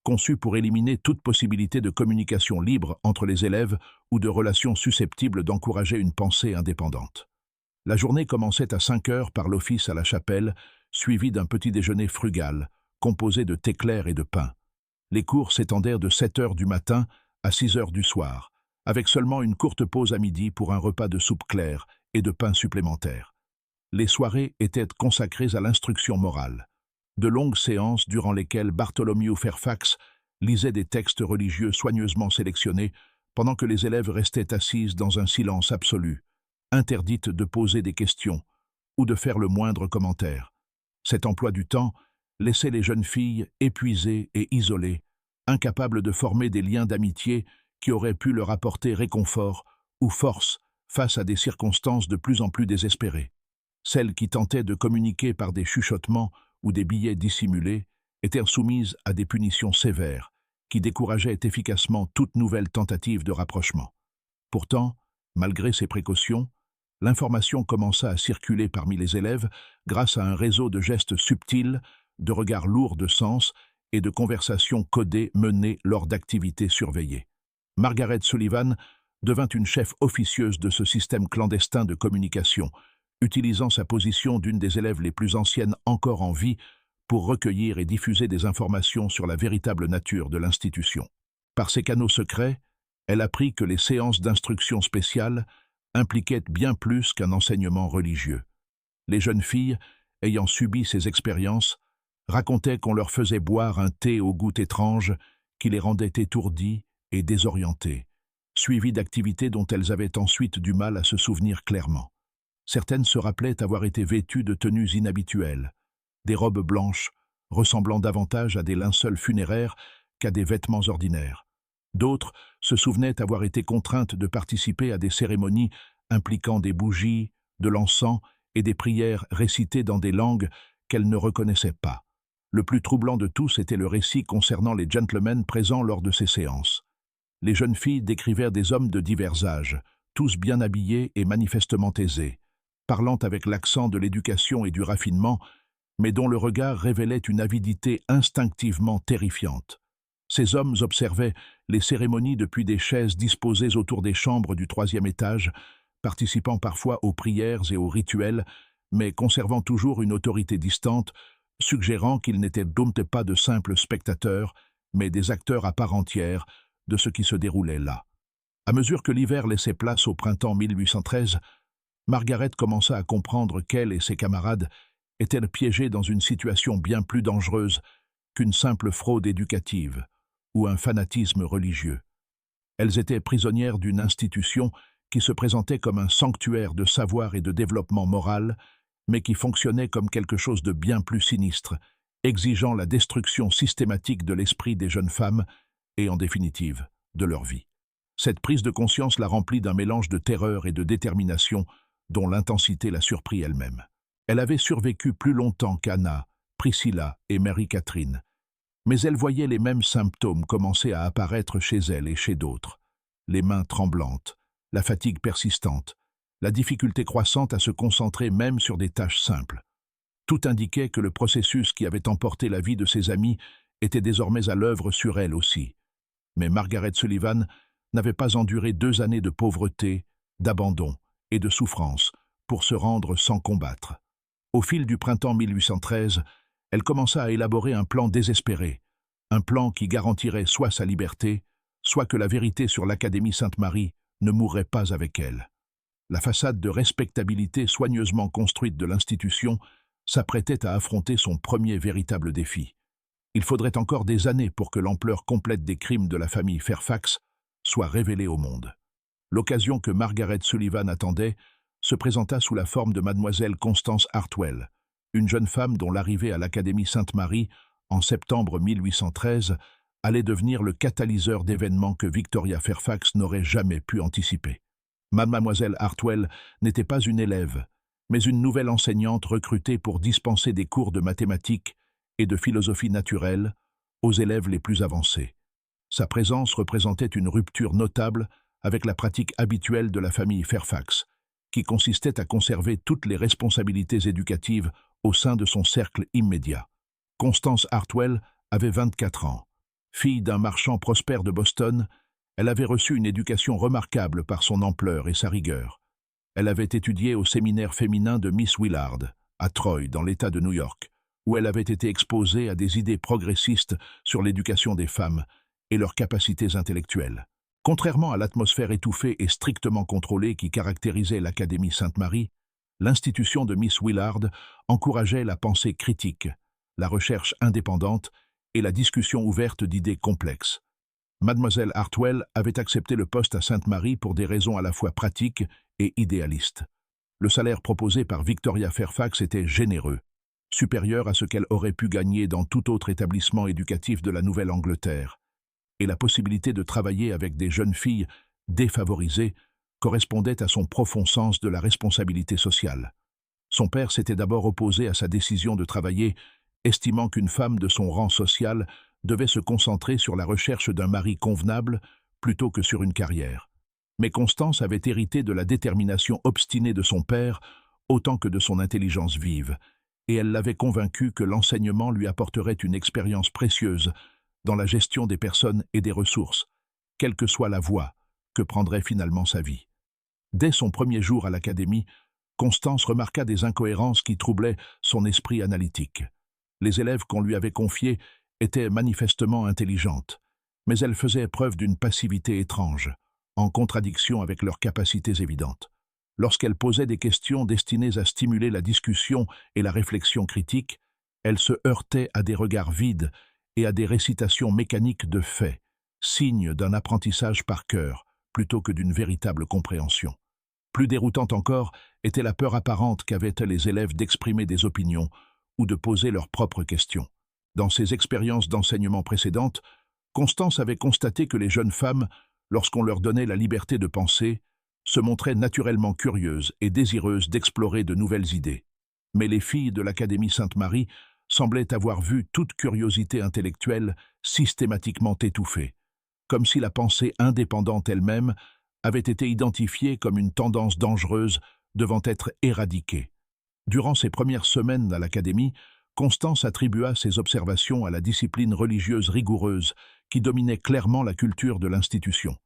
conçu pour éliminer toute possibilité de communication libre entre les élèves ou de relations susceptibles d'encourager une pensée indépendante. La journée commençait à 5 heures par l'office à la chapelle, suivi d'un petit déjeuner frugal, composé de thé clair et de pain. Les cours s'étendèrent de 7 heures du matin à 6 heures du soir, avec seulement une courte pause à midi pour un repas de soupe claire et de pain supplémentaire. Les soirées étaient consacrées à l'instruction morale. De longues séances durant lesquelles Bartholomew Fairfax lisait des textes religieux soigneusement sélectionnés pendant que les élèves restaient assises dans un silence absolu, interdites de poser des questions ou de faire le moindre commentaire. Cet emploi du temps laissait les jeunes filles épuisées et isolées, incapables de former des liens d'amitié qui auraient pu leur apporter réconfort ou force face à des circonstances de plus en plus désespérées. Celles qui tentaient de communiquer par des chuchotements ou des billets dissimulés étaient soumises à des punitions sévères qui décourageaient efficacement toute nouvelle tentative de rapprochement. Pourtant, malgré ces précautions, l'information commença à circuler parmi les élèves grâce à un réseau de gestes subtils, de regards lourds de sens et de conversations codées menées lors d'activités surveillées. Margaret Sullivan devint une chef officieuse de ce système clandestin de communication, utilisant sa position d'une des élèves les plus anciennes encore en vie pour recueillir et diffuser des informations sur la véritable nature de l'institution. Par ces canaux secrets, elle apprit que les séances d'instruction spéciale impliquaient bien plus qu'un enseignement religieux. Les jeunes filles, ayant subi ces expériences, racontaient qu'on leur faisait boire un thé au goût étrange qui les rendait étourdies et désorientées, suivi d'activités dont elles avaient ensuite du mal à se souvenir clairement. Certaines se rappelaient avoir été vêtues de tenues inhabituelles, des robes blanches ressemblant davantage à des linceuls funéraires qu'à des vêtements ordinaires. D'autres se souvenaient avoir été contraintes de participer à des cérémonies impliquant des bougies, de l'encens et des prières récitées dans des langues qu'elles ne reconnaissaient pas. Le plus troublant de tous était le récit concernant les gentlemen présents lors de ces séances. Les jeunes filles décrivèrent des hommes de divers âges, tous bien habillés et manifestement aisés, parlant avec l'accent de l'éducation et du raffinement, mais dont le regard révélait une avidité instinctivement terrifiante. Ces hommes observaient les cérémonies depuis des chaises disposées autour des chambres du 3e étage, participant parfois aux prières et aux rituels, mais conservant toujours une autorité distante, suggérant qu'ils n'étaient donc pas de simples spectateurs, mais des acteurs à part entière de ce qui se déroulait là. À mesure que l'hiver laissait place au printemps 1813, Margaret commença à comprendre qu'elle et ses camarades étaient piégés dans une situation bien plus dangereuse qu'une simple fraude éducative ou un fanatisme religieux. Elles étaient prisonnières d'une institution qui se présentait comme un sanctuaire de savoir et de développement moral, mais qui fonctionnait comme quelque chose de bien plus sinistre, exigeant la destruction systématique de l'esprit des jeunes femmes et, en définitive, de leur vie. Cette prise de conscience la remplit d'un mélange de terreur et de détermination dont l'intensité la surprit elle-même. Elle avait survécu plus longtemps qu'Anna, Priscilla et Mary-Catherine, mais elle voyait les mêmes symptômes commencer à apparaître chez elle et chez d'autres. Les mains tremblantes, la fatigue persistante, la difficulté croissante à se concentrer même sur des tâches simples. Tout indiquait que le processus qui avait emporté la vie de ses amis était désormais à l'œuvre sur elle aussi. Mais Margaret Sullivan n'avait pas enduré 2 années de pauvreté, d'abandon et de souffrance pour se rendre sans combattre. Au fil du printemps 1813, elle commença à élaborer un plan désespéré, un plan qui garantirait soit sa liberté, soit que la vérité sur l'Académie Sainte-Marie ne mourrait pas avec elle. La façade de respectabilité soigneusement construite de l'institution s'apprêtait à affronter son premier véritable défi. Il faudrait encore des années pour que l'ampleur complète des crimes de la famille Fairfax soit révélée au monde. L'occasion que Margaret Sullivan attendait se présenta sous la forme de mademoiselle Constance Hartwell, une jeune femme dont l'arrivée à l'Académie Sainte-Marie en septembre 1813 allait devenir le catalyseur d'événements que Victoria Fairfax n'aurait jamais pu anticiper. Mademoiselle Hartwell n'était pas une élève, mais une nouvelle enseignante recrutée pour dispenser des cours de mathématiques et de philosophie naturelle aux élèves les plus avancés. Sa présence représentait une rupture notable avec la pratique habituelle de la famille Fairfax, qui consistait à conserver toutes les responsabilités éducatives au sein de son cercle immédiat. Constance Hartwell avait 24 ans. Fille d'un marchand prospère de Boston, elle avait reçu une éducation remarquable par son ampleur et sa rigueur. Elle avait étudié au séminaire féminin de Miss Willard, à Troy, dans l'État de New York, où elle avait été exposée à des idées progressistes sur l'éducation des femmes et leurs capacités intellectuelles. Contrairement à l'atmosphère étouffée et strictement contrôlée qui caractérisait l'Académie Sainte-Marie, l'institution de Miss Willard encourageait la pensée critique, la recherche indépendante et la discussion ouverte d'idées complexes. Mademoiselle Hartwell avait accepté le poste à Sainte-Marie pour des raisons à la fois pratiques et idéalistes. Le salaire proposé par Victoria Fairfax était généreux, supérieur à ce qu'elle aurait pu gagner dans tout autre établissement éducatif de la Nouvelle-Angleterre, et la possibilité de travailler avec des jeunes filles défavorisées correspondait à son profond sens de la responsabilité sociale. Son père s'était d'abord opposé à sa décision de travailler, estimant qu'une femme de son rang social devait se concentrer sur la recherche d'un mari convenable plutôt que sur une carrière. Mais Constance avait hérité de la détermination obstinée de son père autant que de son intelligence vive, et elle l'avait convaincu que l'enseignement lui apporterait une expérience précieuse dans la gestion des personnes et des ressources, quelle que soit la voie que prendrait finalement sa vie. Dès son premier jour à l'académie, Constance remarqua des incohérences qui troublaient son esprit analytique. Les élèves qu'on lui avait confiés étaient manifestement intelligentes, mais elles faisaient preuve d'une passivité étrange, en contradiction avec leurs capacités évidentes. Lorsqu'elle posait des questions destinées à stimuler la discussion et la réflexion critique, elle se heurtait à des regards vides et à des récitations mécaniques de faits, signe d'un apprentissage par cœur plutôt que d'une véritable compréhension. Plus déroutante encore était la peur apparente qu'avaient les élèves d'exprimer des opinions ou de poser leurs propres questions. Dans ses expériences d'enseignement précédentes, Constance avait constaté que les jeunes femmes, lorsqu'on leur donnait la liberté de penser, se montraient naturellement curieuses et désireuses d'explorer de nouvelles idées. Mais les filles de l'Académie Sainte-Marie semblaient avoir vu toute curiosité intellectuelle systématiquement étouffée, comme si la pensée indépendante elle-même avait été identifiée comme une tendance dangereuse devant être éradiquée. Durant ses premières semaines à l'Académie, Constance attribua ses observations à la discipline religieuse rigoureuse qui dominait clairement la culture de l'institution.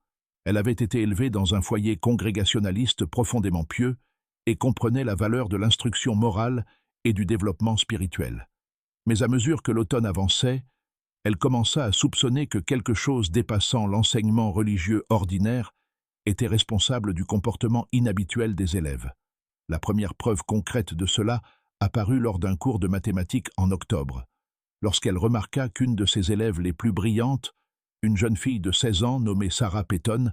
Elle avait été élevée dans un foyer congrégationaliste profondément pieux et comprenait la valeur de l'instruction morale et du développement spirituel. Mais à mesure que l'automne avançait, elle commença à soupçonner que quelque chose dépassant l'enseignement religieux ordinaire était responsable du comportement inhabituel des élèves. La première preuve concrète de cela apparut lors d'un cours de mathématiques en octobre, lorsqu'elle remarqua qu'une de ses élèves les plus brillantes, une jeune fille de 16 ans nommée Sarah Peyton,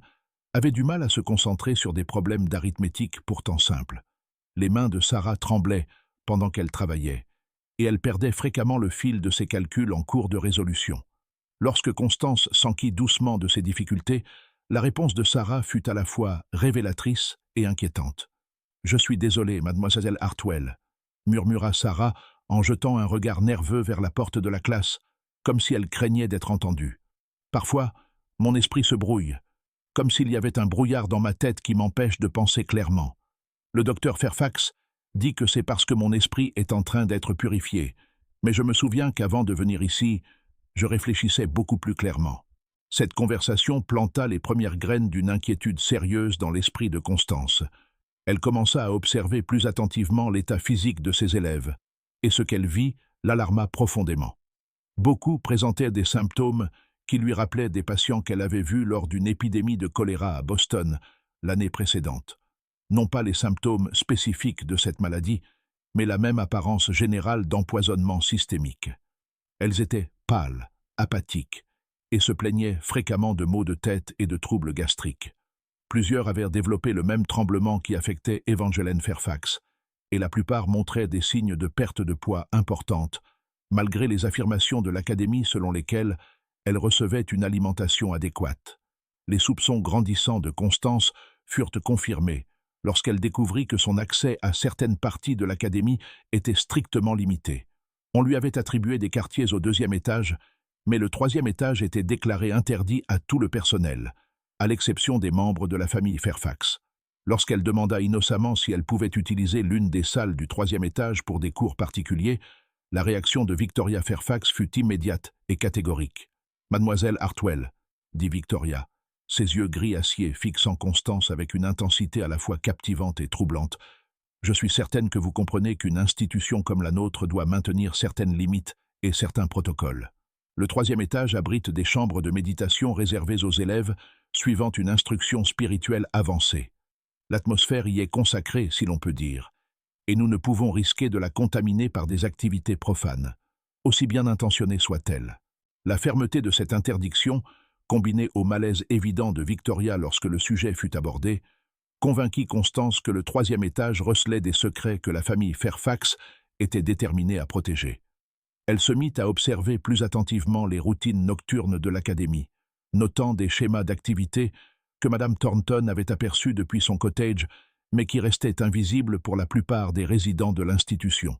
avait du mal à se concentrer sur des problèmes d'arithmétique pourtant simples. Les mains de Sarah tremblaient pendant qu'elle travaillait, et elle perdait fréquemment le fil de ses calculs en cours de résolution. Lorsque Constance s'enquit doucement de ses difficultés, la réponse de Sarah fut à la fois révélatrice et inquiétante. « Je suis désolée, mademoiselle Hartwell », murmura Sarah en jetant un regard nerveux vers la porte de la classe, comme si elle craignait d'être entendue. « Parfois, mon esprit se brouille, comme s'il y avait un brouillard dans ma tête qui m'empêche de penser clairement. Le docteur Fairfax dit que c'est parce que mon esprit est en train d'être purifié, mais je me souviens qu'avant de venir ici, je réfléchissais beaucoup plus clairement. » Cette conversation planta les premières graines d'une inquiétude sérieuse dans l'esprit de Constance. Elle commença à observer plus attentivement l'état physique de ses élèves, et ce qu'elle vit l'alarma profondément. Beaucoup présentaient des symptômes qui lui rappelaient des patients qu'elle avait vus lors d'une épidémie de choléra à Boston l'année précédente. Non pas les symptômes spécifiques de cette maladie, mais la même apparence générale d'empoisonnement systémique. Elles étaient pâles, apathiques, et se plaignaient fréquemment de maux de tête et de troubles gastriques. Plusieurs avaient développé le même tremblement qui affectait Evangeline Fairfax, et la plupart montraient des signes de perte de poids importante, malgré les affirmations de l'Académie selon lesquelles elle recevait une alimentation adéquate. Les soupçons grandissants de Constance furent confirmés lorsqu'elle découvrit que son accès à certaines parties de l'Académie était strictement limité. On lui avait attribué des quartiers au 2e étage, mais le 3e étage était déclaré interdit à tout le personnel, à l'exception des membres de la famille Fairfax. Lorsqu'elle demanda innocemment si elle pouvait utiliser l'une des salles du 3e étage pour des cours particuliers, la réaction de Victoria Fairfax fut immédiate et catégorique. « Mademoiselle Hartwell », dit Victoria, ses yeux gris acier fixant Constance avec une intensité à la fois captivante et troublante. « Je suis certaine que vous comprenez qu'une institution comme la nôtre doit maintenir certaines limites et certains protocoles. Le 3e étage abrite des chambres de méditation réservées aux élèves suivant une instruction spirituelle avancée. L'atmosphère y est consacrée, si l'on peut dire, et nous ne pouvons risquer de la contaminer par des activités profanes, aussi bien intentionnées soient-elles. » La fermeté de cette interdiction, combinée au malaise évident de Victoria lorsque le sujet fut abordé, convainquit Constance que le 3e étage recelait des secrets que la famille Fairfax était déterminée à protéger. Elle se mit à observer plus attentivement les routines nocturnes de l'Académie, notant des schémas d'activité que Madame Thornton avait aperçus depuis son cottage, mais qui restaient invisibles pour la plupart des résidents de l'institution.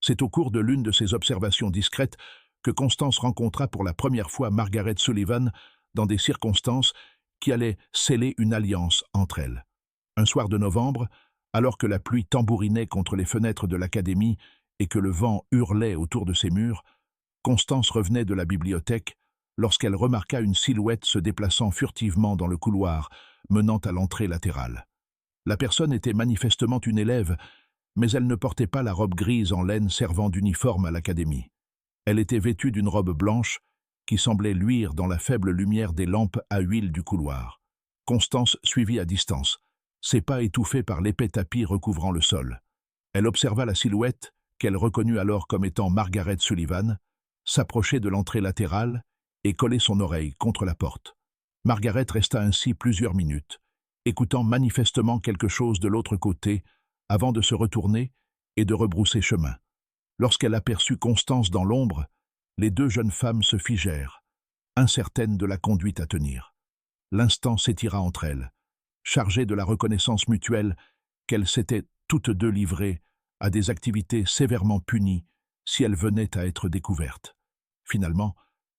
C'est au cours de l'une de ces observations discrètes que Constance rencontra pour la première fois Margaret Sullivan dans des circonstances qui allaient sceller une alliance entre elles. Un soir de novembre, alors que la pluie tambourinait contre les fenêtres de l'Académie et que le vent hurlait autour de ses murs, Constance revenait de la bibliothèque lorsqu'elle remarqua une silhouette se déplaçant furtivement dans le couloir menant à l'entrée latérale. La personne était manifestement une élève, mais elle ne portait pas la robe grise en laine servant d'uniforme à l'académie. Elle était vêtue d'une robe blanche qui semblait luire dans la faible lumière des lampes à huile du couloir. Constance suivit à distance, ses pas étouffés par l'épais tapis recouvrant le sol. Elle observa la silhouette, qu'elle reconnut alors comme étant Margaret Sullivan, s'approcher de l'entrée latérale et coller son oreille contre la porte. Margaret resta ainsi plusieurs minutes, écoutant manifestement quelque chose de l'autre côté, avant de se retourner et de rebrousser chemin. Lorsqu'elle aperçut Constance dans l'ombre, les deux jeunes femmes se figèrent, incertaines de la conduite à tenir. L'instant s'étira entre elles, chargées de la reconnaissance mutuelle qu'elles s'étaient toutes deux livrées à des activités sévèrement punies si elles venaient à être découvertes. Finalement,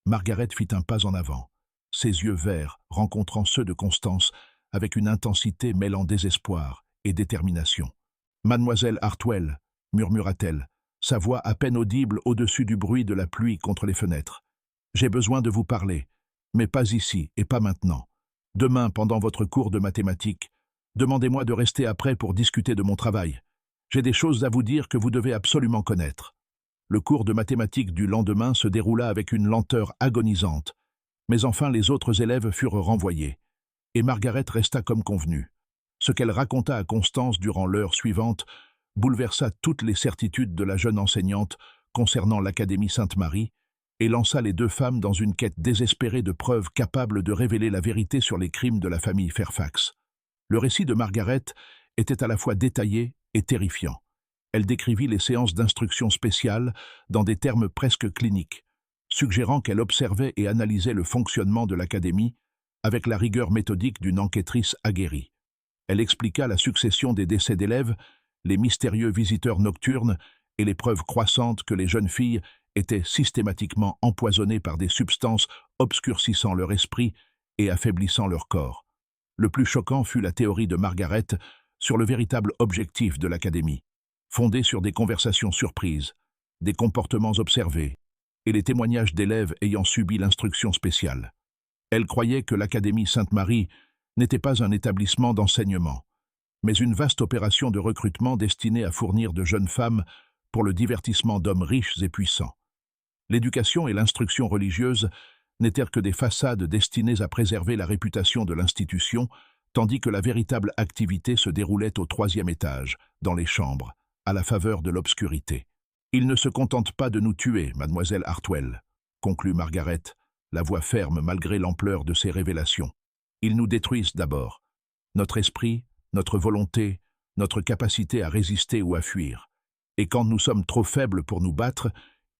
Margaret fit un pas en avant, ses yeux verts rencontrant ceux de Constance avec une intensité mêlant désespoir et détermination. « Mademoiselle Hartwell » murmura-t-elle, sa voix à peine audible au-dessus du bruit de la pluie contre les fenêtres. « J'ai besoin de vous parler, mais pas ici et pas maintenant. Demain, pendant votre cours de mathématiques, demandez-moi de rester après pour discuter de mon travail. J'ai des choses à vous dire que vous devez absolument connaître. » Le cours de mathématiques du lendemain se déroula avec une lenteur agonisante, mais enfin les autres élèves furent renvoyés, et Margaret resta comme convenu. Ce qu'elle raconta à Constance durant l'heure suivante bouleversa toutes les certitudes de la jeune enseignante concernant l'Académie Sainte-Marie et lança les deux femmes dans une quête désespérée de preuves capables de révéler la vérité sur les crimes de la famille Fairfax. Le récit de Margaret était à la fois détaillé et terrifiant. Elle décrivit les séances d'instruction spéciale dans des termes presque cliniques, suggérant qu'elle observait et analysait le fonctionnement de l'Académie avec la rigueur méthodique d'une enquêtrice aguerrie. Elle expliqua la succession des décès d'élèves, les mystérieux visiteurs nocturnes et les preuves croissantes que les jeunes filles étaient systématiquement empoisonnées par des substances obscurcissant leur esprit et affaiblissant leur corps. Le plus choquant fut la théorie de Margaret sur le véritable objectif de l'Académie, fondée sur des conversations surprises, des comportements observés et les témoignages d'élèves ayant subi l'instruction spéciale. Elle croyait que l'Académie Sainte-Marie n'était pas un établissement d'enseignement, mais une vaste opération de recrutement destinée à fournir de jeunes femmes pour le divertissement d'hommes riches et puissants. L'éducation et l'instruction religieuse n'étaient que des façades destinées à préserver la réputation de l'institution, tandis que la véritable activité se déroulait au 3e étage, dans les chambres, à la faveur de l'obscurité. « Ils ne se contentent pas de nous tuer, mademoiselle Hartwell », conclut Margaret, la voix ferme malgré l'ampleur de ses révélations. « Ils nous détruisent d'abord. Notre esprit, notre volonté, notre capacité à résister ou à fuir. Et quand nous sommes trop faibles pour nous battre,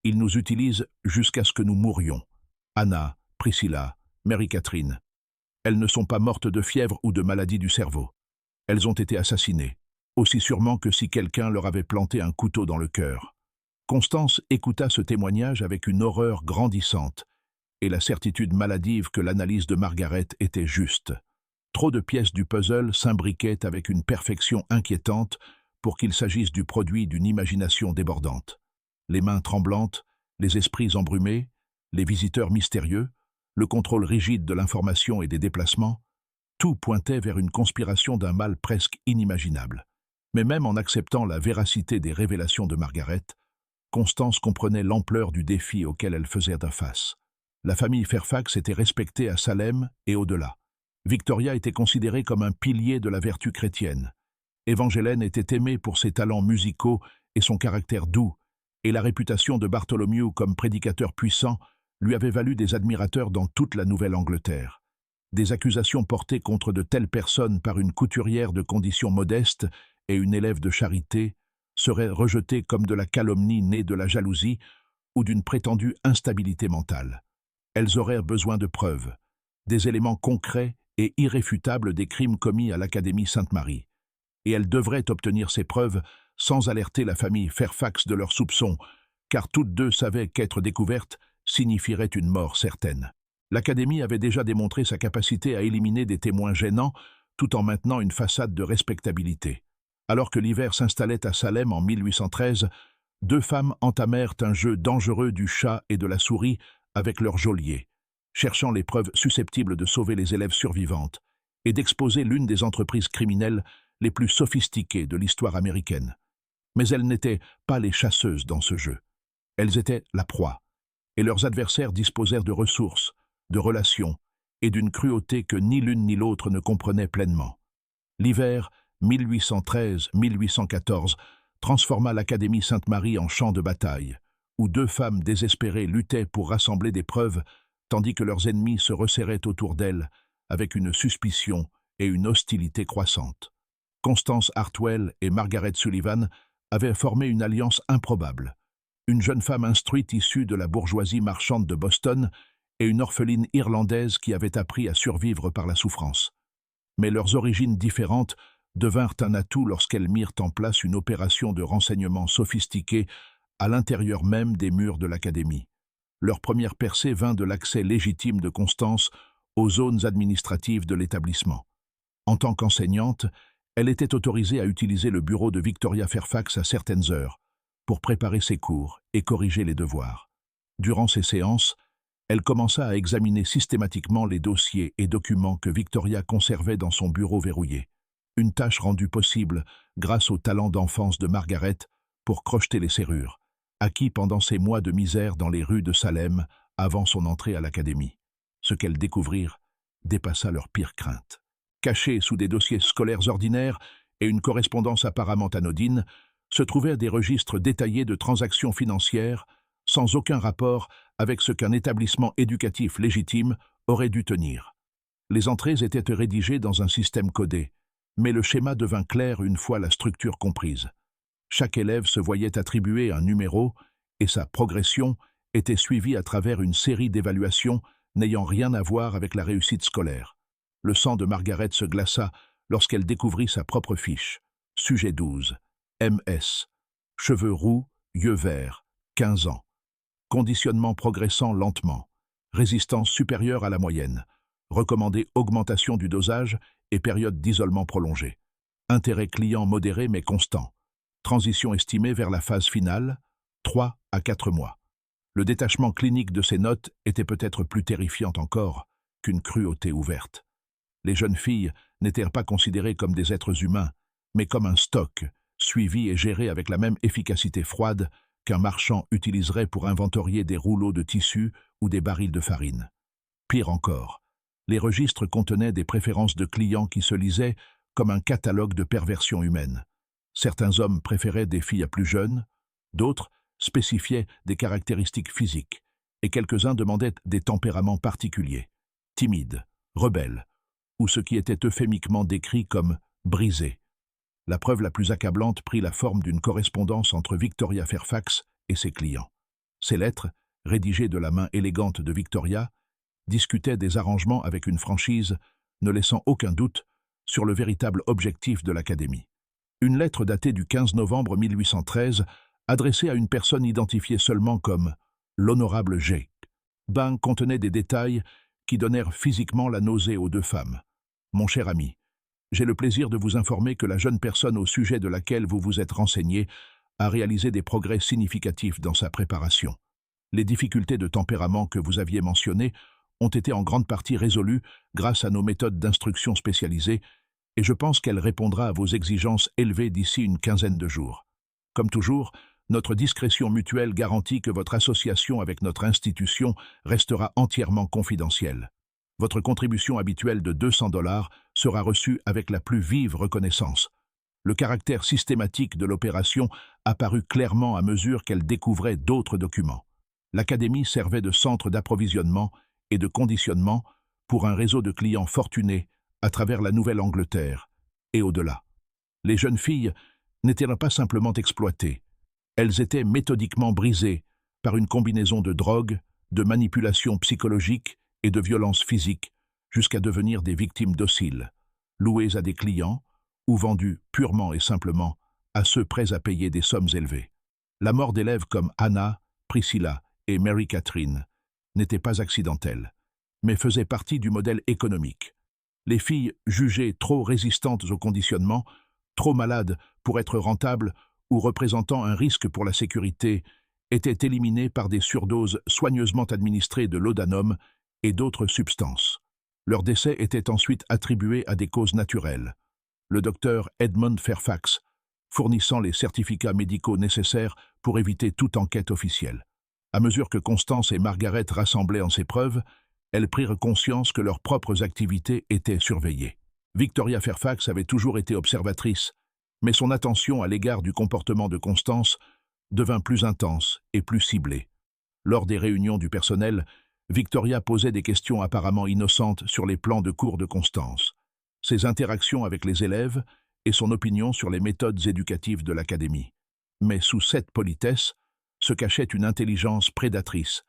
ils nous utilisent jusqu'à ce que nous mourions. Anna, Priscilla, Mary-Catherine. Elles ne sont pas mortes de fièvre ou de maladie du cerveau. Elles ont été assassinées, aussi sûrement que si quelqu'un leur avait planté un couteau dans le cœur. » Constance écouta ce témoignage avec une horreur grandissante et la certitude maladive que l'analyse de Margaret était juste. Trop de pièces du puzzle s'imbriquaient avec une perfection inquiétante pour qu'il s'agisse du produit d'une imagination débordante. Les mains tremblantes, les esprits embrumés, les visiteurs mystérieux, le contrôle rigide de l'information et des déplacements, tout pointait vers une conspiration d'un mal presque inimaginable. Mais même en acceptant la véracité des révélations de Margaret, Constance comprenait l'ampleur du défi auquel elle faisait face. La famille Fairfax était respectée à Salem et au-delà. Victoria était considérée comme un pilier de la vertu chrétienne. Évangélène était aimée pour ses talents musicaux et son caractère doux, et la réputation de Bartholomew comme prédicateur puissant lui avait valu des admirateurs dans toute la Nouvelle-Angleterre. Des accusations portées contre de telles personnes par une couturière de conditions modestes et une élève de charité seraient rejetées comme de la calomnie née de la jalousie ou d'une prétendue instabilité mentale. Elles auraient besoin de preuves, des éléments concrets et irréfutables des crimes commis à l'Académie Sainte-Marie. Et elles devraient obtenir ces preuves sans alerter la famille Fairfax de leurs soupçons, car toutes deux savaient qu'être découvertes signifierait une mort certaine. L'Académie avait déjà démontré sa capacité à éliminer des témoins gênants tout en maintenant une façade de respectabilité. Alors que l'hiver s'installait à Salem en 1813, deux femmes entamèrent un jeu dangereux du chat et de la souris avec leur geôlier, cherchant les preuves susceptibles de sauver les élèves survivantes et d'exposer l'une des entreprises criminelles les plus sophistiquées de l'histoire américaine. Mais elles n'étaient pas les chasseuses dans ce jeu. Elles étaient la proie, et leurs adversaires disposèrent de ressources, de relations et d'une cruauté que ni l'une ni l'autre ne comprenaient pleinement. L'hiver 1813-1814 transforma l'Académie Sainte-Marie en champ de bataille, où deux femmes désespérées luttaient pour rassembler des preuves, tandis que leurs ennemis se resserraient autour d'elles avec une suspicion et une hostilité croissantes. Constance Hartwell et Margaret Sullivan avaient formé une alliance improbable. Une jeune femme instruite issue de la bourgeoisie marchande de Boston et une orpheline irlandaise qui avait appris à survivre par la souffrance. Mais leurs origines différentes devinrent un atout lorsqu'elles mirent en place une opération de renseignement sophistiquée à l'intérieur même des murs de l'Académie. Leur première percée vint de l'accès légitime de Constance aux zones administratives de l'établissement. En tant qu'enseignante, elle était autorisée à utiliser le bureau de Victoria Fairfax à certaines heures pour préparer ses cours et corriger les devoirs. Durant ces séances, elle commença à examiner systématiquement les dossiers et documents que Victoria conservait dans son bureau verrouillé. Une tâche rendue possible grâce au talent d'enfance de Margaret pour crocheter les serrures, acquis pendant ses mois de misère dans les rues de Salem avant son entrée à l'Académie. Ce qu'elles découvrirent dépassa leurs pires craintes. Cachés sous des dossiers scolaires ordinaires et une correspondance apparemment anodine, se trouvaient des registres détaillés de transactions financières sans aucun rapport avec ce qu'un établissement éducatif légitime aurait dû tenir. Les entrées étaient rédigées dans un système codé, mais le schéma devint clair une fois la structure comprise. Chaque élève se voyait attribuer un numéro et sa progression était suivie à travers une série d'évaluations n'ayant rien à voir avec la réussite scolaire. Le sang de Margaret se glaça lorsqu'elle découvrit sa propre fiche. Sujet 12. MS. Cheveux roux, yeux verts, 15 ans. Conditionnement progressant lentement. Résistance supérieure à la moyenne. Recommandé augmentation du dosage et période d'isolement prolongée. Intérêt client modéré mais constant. Transition estimée vers la phase finale, 3 à 4 mois. Le détachement clinique de ces notes était peut-être plus terrifiant encore qu'une cruauté ouverte. Les jeunes filles n'étaient pas considérées comme des êtres humains, mais comme un stock, suivi et géré avec la même efficacité froide qu'un marchand utiliserait pour inventorier des rouleaux de tissu ou des barils de farine. Pire encore, les registres contenaient des préférences de clients qui se lisaient comme un catalogue de perversions humaines. Certains hommes préféraient des filles à plus jeunes, d'autres spécifiaient des caractéristiques physiques, et quelques-uns demandaient des tempéraments particuliers, timides, rebelles, ou ce qui était euphémiquement décrit comme brisés. La preuve la plus accablante prit la forme d'une correspondance entre Victoria Fairfax et ses clients. Ces lettres, rédigées de la main élégante de Victoria, discutaient des arrangements avec une franchise, ne laissant aucun doute sur le véritable objectif de l'Académie. Une lettre datée du 15 novembre 1813, adressée à une personne identifiée seulement comme l'honorable G. Ben contenait des détails qui donnèrent physiquement la nausée aux deux femmes. Mon cher ami, j'ai le plaisir de vous informer que la jeune personne au sujet de laquelle vous vous êtes renseigné a réalisé des progrès significatifs dans sa préparation. Les difficultés de tempérament que vous aviez mentionnées ont été en grande partie résolues grâce à nos méthodes d'instruction spécialisées, et je pense qu'elle répondra à vos exigences élevées d'ici une quinzaine de jours. Comme toujours, notre discrétion mutuelle garantit que votre association avec notre institution restera entièrement confidentielle. Votre contribution habituelle de $200 sera reçue avec la plus vive reconnaissance. Le caractère systématique de l'opération apparut clairement à mesure qu'elle découvrait d'autres documents. L'Académie servait de centre d'approvisionnement et de conditionnement pour un réseau de clients fortunés à travers la Nouvelle-Angleterre et au-delà. Les jeunes filles n'étaient pas simplement exploitées, elles étaient méthodiquement brisées par une combinaison de drogue, de manipulation psychologique et de violence physique jusqu'à devenir des victimes dociles, louées à des clients ou vendues purement et simplement à ceux prêts à payer des sommes élevées. La mort d'élèves comme Anna, Priscilla et Mary Catherine n'était pas accidentelle, mais faisait partie du modèle économique. Les filles jugées trop résistantes au conditionnement, trop malades pour être rentables ou représentant un risque pour la sécurité étaient éliminés par des surdoses soigneusement administrées de laudanum et d'autres substances. Leur décès était ensuite attribué à des causes naturelles. Le docteur Edmund Fairfax, fournissant les certificats médicaux nécessaires pour éviter toute enquête officielle. À mesure que Constance et Margaret rassemblaient en ces preuves, elles prirent conscience que leurs propres activités étaient surveillées. Victoria Fairfax avait toujours été observatrice, mais son attention à l'égard du comportement de Constance devint plus intense et plus ciblée. Lors des réunions du personnel, Victoria posait des questions apparemment innocentes sur les plans de cours de Constance, ses interactions avec les élèves et son opinion sur les méthodes éducatives de l'académie. Mais sous cette politesse se cachait une intelligence prédatrice,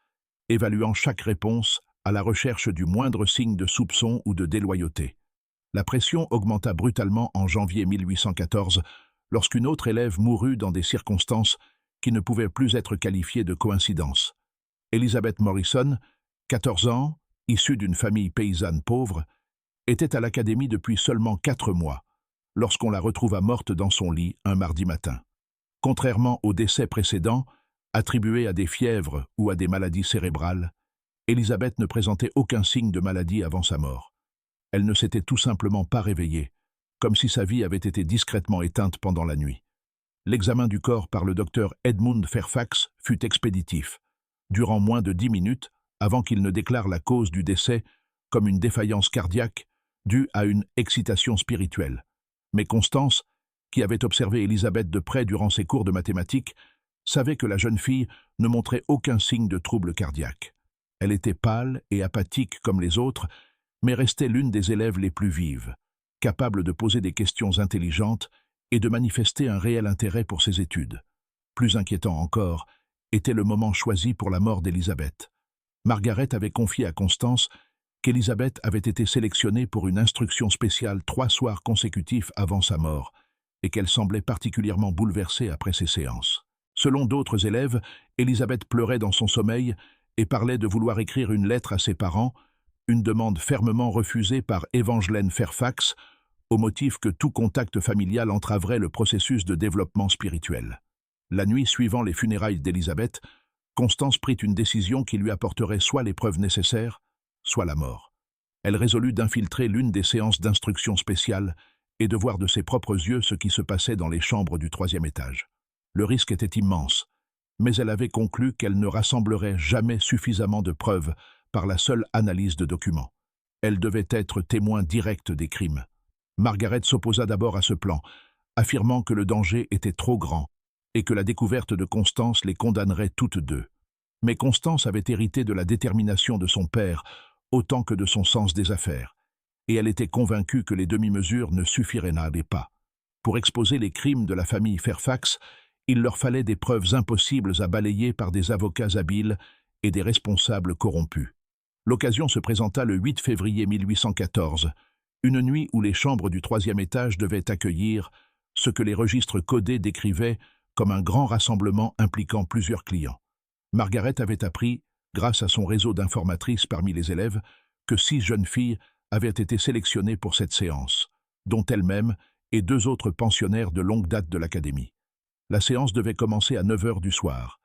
évaluant chaque réponse à la recherche du moindre signe de soupçon ou de déloyauté. La pression augmenta brutalement en janvier 1814, lorsqu'une autre élève mourut dans des circonstances qui ne pouvaient plus être qualifiées de coïncidence. Elizabeth Morrison, 14 ans, issue d'une famille paysanne pauvre, était à l'académie depuis seulement 4 mois, lorsqu'on la retrouva morte dans son lit un mardi matin. Contrairement aux décès précédents, attribués à des fièvres ou à des maladies cérébrales, Elizabeth ne présentait aucun signe de maladie avant sa mort. Elle ne s'était tout simplement pas réveillée, comme si sa vie avait été discrètement éteinte pendant la nuit. L'examen du corps par le docteur Edmund Fairfax fut expéditif, durant moins de 10 minutes avant qu'il ne déclare la cause du décès comme une défaillance cardiaque due à une excitation spirituelle. Mais Constance, qui avait observé Elizabeth de près durant ses cours de mathématiques, savait que la jeune fille ne montrait aucun signe de trouble cardiaque. Elle était pâle et apathique comme les autres, mais restait l'une des élèves les plus vives, capable de poser des questions intelligentes et de manifester un réel intérêt pour ses études. Plus inquiétant encore était le moment choisi pour la mort d'Elizabeth. Margaret avait confié à Constance qu'Elizabeth avait été sélectionnée pour une instruction spéciale 3 soirs consécutifs avant sa mort, et qu'elle semblait particulièrement bouleversée après ces séances. Selon d'autres élèves, Elizabeth pleurait dans son sommeil et parlait de vouloir écrire une lettre à ses parents, une demande fermement refusée par Evangeline Fairfax, au motif que tout contact familial entraverait le processus de développement spirituel. La nuit suivant les funérailles d'Elizabeth, Constance prit une décision qui lui apporterait soit les preuves nécessaires, soit la mort. Elle résolut d'infiltrer l'une des séances d'instruction spéciale et de voir de ses propres yeux ce qui se passait dans les chambres du 3e étage. Le risque était immense, mais elle avait conclu qu'elle ne rassemblerait jamais suffisamment de preuves par la seule analyse de documents. Elle devait être témoin direct des crimes. Margaret s'opposa d'abord à ce plan, affirmant que le danger était trop grand et que la découverte de Constance les condamnerait toutes deux. Mais Constance avait hérité de la détermination de son père autant que de son sens des affaires, et elle était convaincue que les demi-mesures ne suffiraient pas. Pour exposer les crimes de la famille Fairfax, il leur fallait des preuves impossibles à balayer par des avocats habiles et des responsables corrompus. L'occasion se présenta le 8 février 1814, une nuit où les chambres du 3e étage devaient accueillir ce que les registres codés décrivaient comme un grand rassemblement impliquant plusieurs clients. Margaret avait appris, grâce à son réseau d'informatrices parmi les élèves, que 6 jeunes filles avaient été sélectionnées pour cette séance, dont elle-même et 2 autres pensionnaires de longue date de l'académie. La séance devait commencer à 9 heures du soir,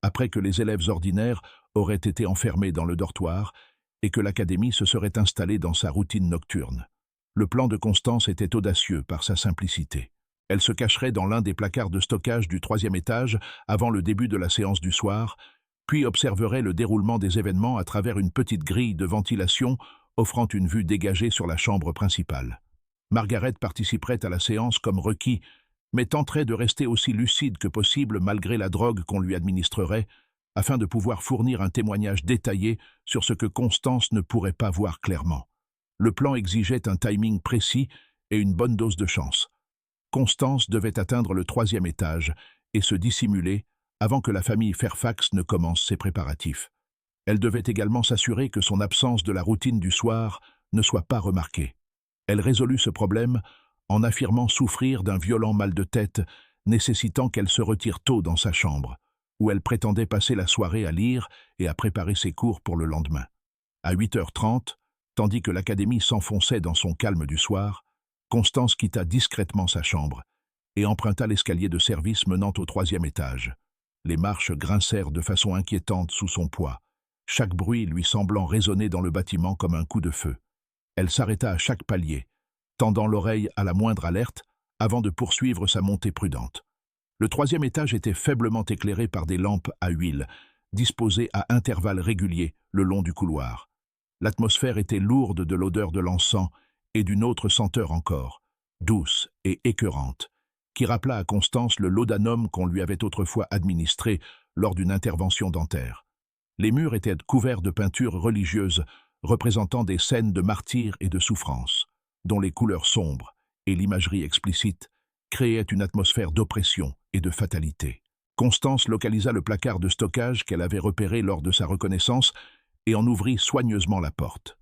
après que les élèves ordinaires auraient été enfermés dans le dortoir et que l'académie se serait installée dans sa routine nocturne. Le plan de Constance était audacieux par sa simplicité. Elle se cacherait dans l'un des placards de stockage du 3e étage avant le début de la séance du soir, puis observerait le déroulement des événements à travers une petite grille de ventilation offrant une vue dégagée sur la chambre principale. Margaret participerait à la séance comme requis, mais tenterait de rester aussi lucide que possible malgré la drogue qu'on lui administrerait, afin de pouvoir fournir un témoignage détaillé sur ce que Constance ne pourrait pas voir clairement. Le plan exigeait un timing précis et une bonne dose de chance. Constance devait atteindre le 3e étage et se dissimuler avant que la famille Fairfax ne commence ses préparatifs. Elle devait également s'assurer que son absence de la routine du soir ne soit pas remarquée. Elle résolut ce problème en affirmant souffrir d'un violent mal de tête nécessitant qu'elle se retire tôt dans sa chambre, où elle prétendait passer la soirée à lire et à préparer ses cours pour le lendemain. À 8h30, tandis que l'académie s'enfonçait dans son calme du soir, Constance quitta discrètement sa chambre et emprunta l'escalier de service menant au 3e étage. Les marches grincèrent de façon inquiétante sous son poids, chaque bruit lui semblant résonner dans le bâtiment comme un coup de feu. Elle s'arrêta à chaque palier, tendant l'oreille à la moindre alerte, avant de poursuivre sa montée prudente. Le 3e étage était faiblement éclairé par des lampes à huile, disposées à intervalles réguliers le long du couloir. L'atmosphère était lourde de l'odeur de l'encens et d'une autre senteur encore, douce et écœurante, qui rappela à Constance le laudanum qu'on lui avait autrefois administré lors d'une intervention dentaire. Les murs étaient couverts de peintures religieuses représentant des scènes de martyrs et de souffrance, dont les couleurs sombres et l'imagerie explicite créaient une atmosphère d'oppression et de fatalité. Constance localisa le placard de stockage qu'elle avait repéré lors de sa reconnaissance et en ouvrit soigneusement la porte.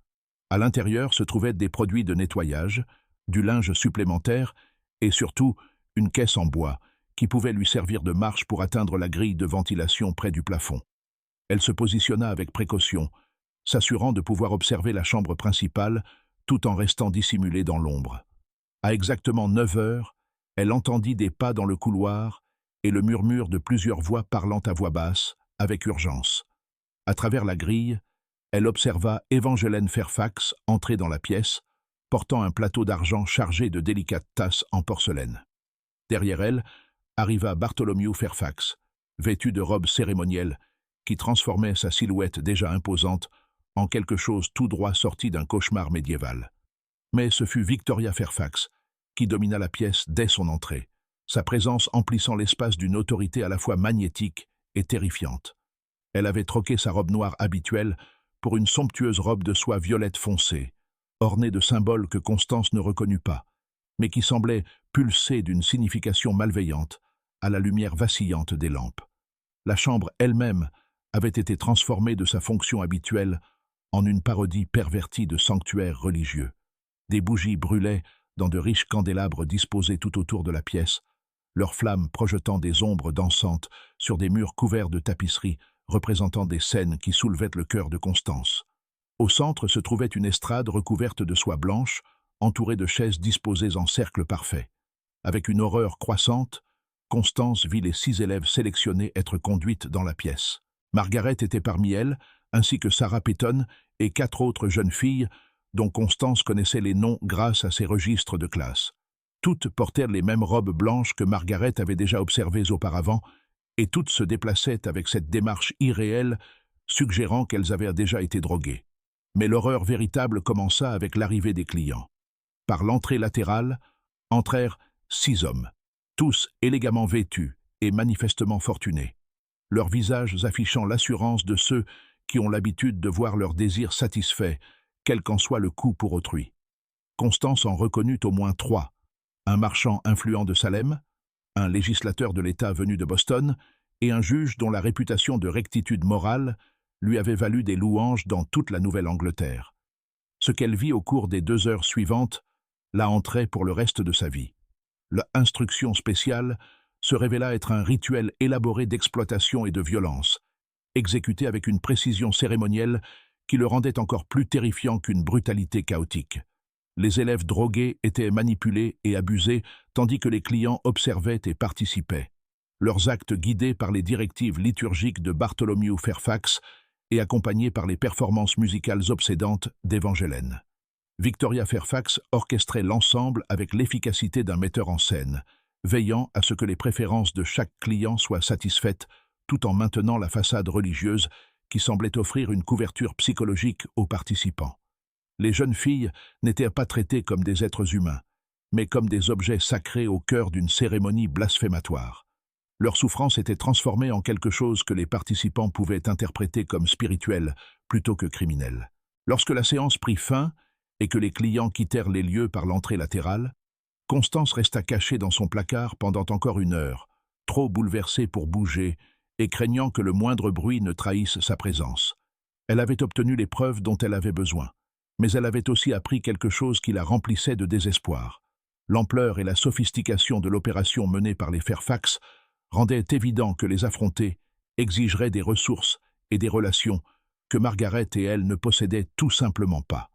À l'intérieur se trouvaient des produits de nettoyage, du linge supplémentaire et surtout une caisse en bois qui pouvait lui servir de marche pour atteindre la grille de ventilation près du plafond. Elle se positionna avec précaution, s'assurant de pouvoir observer la chambre principale tout en restant dissimulée dans l'ombre. À exactement 9 heures, elle entendit des pas dans le couloir et le murmure de plusieurs voix parlant à voix basse, avec urgence. À travers la grille, elle observa Evangeline Fairfax entrer dans la pièce, portant un plateau d'argent chargé de délicates tasses en porcelaine. Derrière elle, arriva Bartholomew Fairfax, vêtu de robe cérémonielle, qui transformait sa silhouette déjà imposante en quelque chose tout droit sorti d'un cauchemar médiéval. Mais ce fut Victoria Fairfax qui domina la pièce dès son entrée, sa présence emplissant l'espace d'une autorité à la fois magnétique et terrifiante. Elle avait troqué sa robe noire habituelle pour une somptueuse robe de soie violette foncée, ornée de symboles que Constance ne reconnut pas, mais qui semblaient pulser d'une signification malveillante à la lumière vacillante des lampes. La chambre elle-même avait été transformée de sa fonction habituelle en une parodie pervertie de sanctuaire religieux. Des bougies brûlaient dans de riches candélabres disposés tout autour de la pièce, leurs flammes projetant des ombres dansantes sur des murs couverts de tapisseries représentant des scènes qui soulevaient le cœur de Constance. Au centre se trouvait une estrade recouverte de soie blanche, entourée de chaises disposées en cercle parfait. Avec une horreur croissante, Constance vit les 6 élèves sélectionnés être conduites dans la pièce. Margaret était parmi elles, ainsi que Sarah Peyton et 4 autres jeunes filles, dont Constance connaissait les noms grâce à ses registres de classe. Toutes portèrent les mêmes robes blanches que Margaret avait déjà observées auparavant, et toutes se déplaçaient avec cette démarche irréelle, suggérant qu'elles avaient déjà été droguées. Mais l'horreur véritable commença avec l'arrivée des clients. Par l'entrée latérale, entrèrent 6 hommes, tous élégamment vêtus et manifestement fortunés, leurs visages affichant l'assurance de ceux qui ont l'habitude de voir leurs désirs satisfaits, quel qu'en soit le coût pour autrui. Constance en reconnut au moins 3, un marchand influent de Salem, un législateur de l'État venu de Boston et un juge dont la réputation de rectitude morale lui avait valu des louanges dans toute la Nouvelle-Angleterre. Ce qu'elle vit au cours des 2 heures suivantes la hanterait pour le reste de sa vie. L'instruction spéciale se révéla être un rituel élaboré d'exploitation et de violence, exécuté avec une précision cérémonielle qui le rendait encore plus terrifiant qu'une brutalité chaotique. Les élèves drogués étaient manipulés et abusés, tandis que les clients observaient et participaient. Leurs actes guidés par les directives liturgiques de Bartholomew Fairfax et accompagnés par les performances musicales obsédantes d'Evangeline. Victoria Fairfax orchestrait l'ensemble avec l'efficacité d'un metteur en scène, veillant à ce que les préférences de chaque client soient satisfaites, tout en maintenant la façade religieuse qui semblait offrir une couverture psychologique aux participants. Les jeunes filles n'étaient pas traitées comme des êtres humains, mais comme des objets sacrés au cœur d'une cérémonie blasphématoire. Leur souffrance était transformée en quelque chose que les participants pouvaient interpréter comme spirituel plutôt que criminel. Lorsque la séance prit fin et que les clients quittèrent les lieux par l'entrée latérale, Constance resta cachée dans son placard pendant encore 1 heure, trop bouleversée pour bouger et craignant que le moindre bruit ne trahisse sa présence. Elle avait obtenu les preuves dont elle avait besoin, mais elle avait aussi appris quelque chose qui la remplissait de désespoir. L'ampleur et la sophistication de l'opération menée par les Fairfax rendaient évident que les affronter exigerait des ressources et des relations que Margaret et elle ne possédaient tout simplement pas.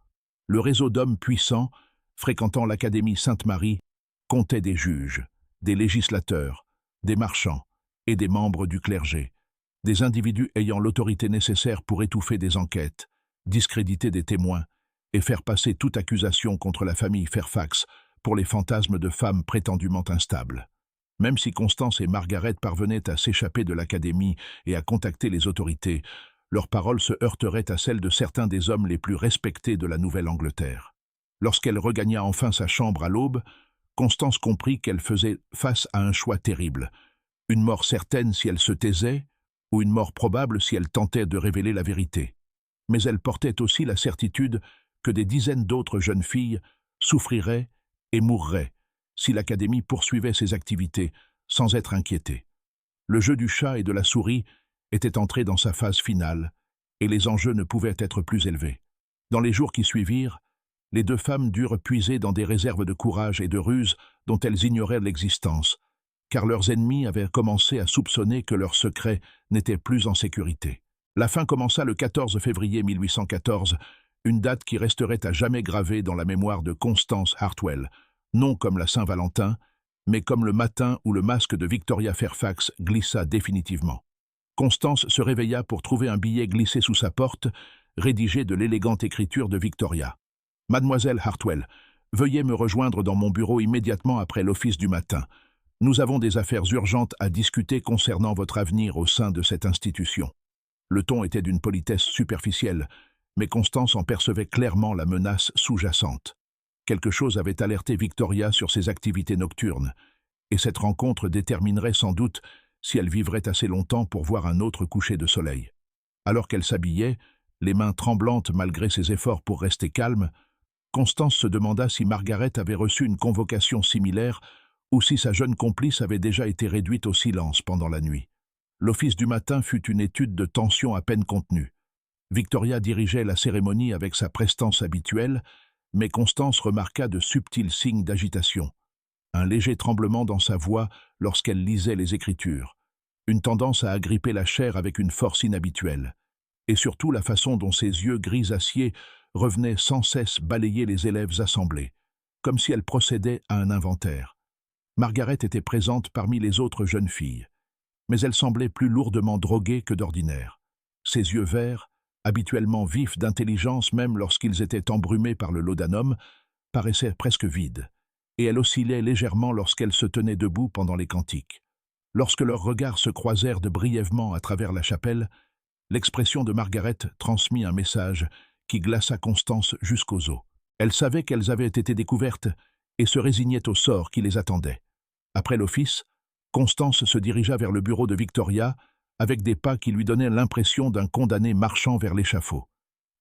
Le réseau d'hommes puissants, fréquentant l'Académie Sainte-Marie, comptait des juges, des législateurs, des marchands et des membres du clergé, des individus ayant l'autorité nécessaire pour étouffer des enquêtes, discréditer des témoins et faire passer toute accusation contre la famille Fairfax pour les fantasmes de femmes prétendument instables. Même si Constance et Margaret parvenaient à s'échapper de l'académie et à contacter les autorités, leurs paroles se heurteraient à celles de certains des hommes les plus respectés de la Nouvelle-Angleterre. Lorsqu'elle regagna enfin sa chambre à l'aube, Constance comprit qu'elle faisait face à un choix terrible, une mort certaine si elle se taisait, ou une mort probable si elle tentait de révéler la vérité. Mais elle portait aussi la certitude que des dizaines d'autres jeunes filles souffriraient et mourraient si l'Académie poursuivait ses activités sans être inquiétée. Le jeu du chat et de la souris était entré dans sa phase finale, et les enjeux ne pouvaient être plus élevés. Dans les jours qui suivirent, les deux femmes durent puiser dans des réserves de courage et de ruse dont elles ignoraient l'existence, car leurs ennemis avaient commencé à soupçonner que leur secret n'était plus en sécurité. La fin commença le 14 février 1814, une date qui resterait à jamais gravée dans la mémoire de Constance Hartwell, non comme la Saint-Valentin, mais comme le matin où le masque de Victoria Fairfax glissa définitivement. Constance se réveilla pour trouver un billet glissé sous sa porte, rédigé de l'élégante écriture de Victoria. « Mademoiselle Hartwell, veuillez me rejoindre dans mon bureau immédiatement après l'office du matin. Nous avons des affaires urgentes à discuter concernant votre avenir au sein de cette institution. » Le ton était d'une politesse superficielle, mais Constance en percevait clairement la menace sous-jacente. Quelque chose avait alerté Victoria sur ses activités nocturnes, et cette rencontre déterminerait sans doute si elle vivrait assez longtemps pour voir un autre coucher de soleil. Alors qu'elle s'habillait, les mains tremblantes malgré ses efforts pour rester calme, Constance se demanda si Margaret avait reçu une convocation similaire ou si sa jeune complice avait déjà été réduite au silence pendant la nuit. L'office du matin fut une étude de tension à peine contenue. Victoria dirigeait la cérémonie avec sa prestance habituelle, mais Constance remarqua de subtils signes d'agitation. Un léger tremblement dans sa voix lorsqu'elle lisait les écritures, une tendance à agripper la chair avec une force inhabituelle, et surtout la façon dont ses yeux gris acier revenaient sans cesse balayer les élèves assemblés, comme si elle procédait à un inventaire. Margaret était présente parmi les autres jeunes filles, mais elle semblait plus lourdement droguée que d'ordinaire. Ses yeux verts, habituellement vifs d'intelligence même lorsqu'ils étaient embrumés par le laudanum, paraissaient presque vides, et elle oscillait légèrement lorsqu'elle se tenait debout pendant les cantiques. Lorsque leurs regards se croisèrent de brièvement à travers la chapelle, l'expression de Margaret transmit un message qui glaça Constance jusqu'aux os. Elle savait qu'elles avaient été découvertes et se résignait au sort qui les attendait. Après l'office, Constance se dirigea vers le bureau de Victoria avec des pas qui lui donnaient l'impression d'un condamné marchant vers l'échafaud.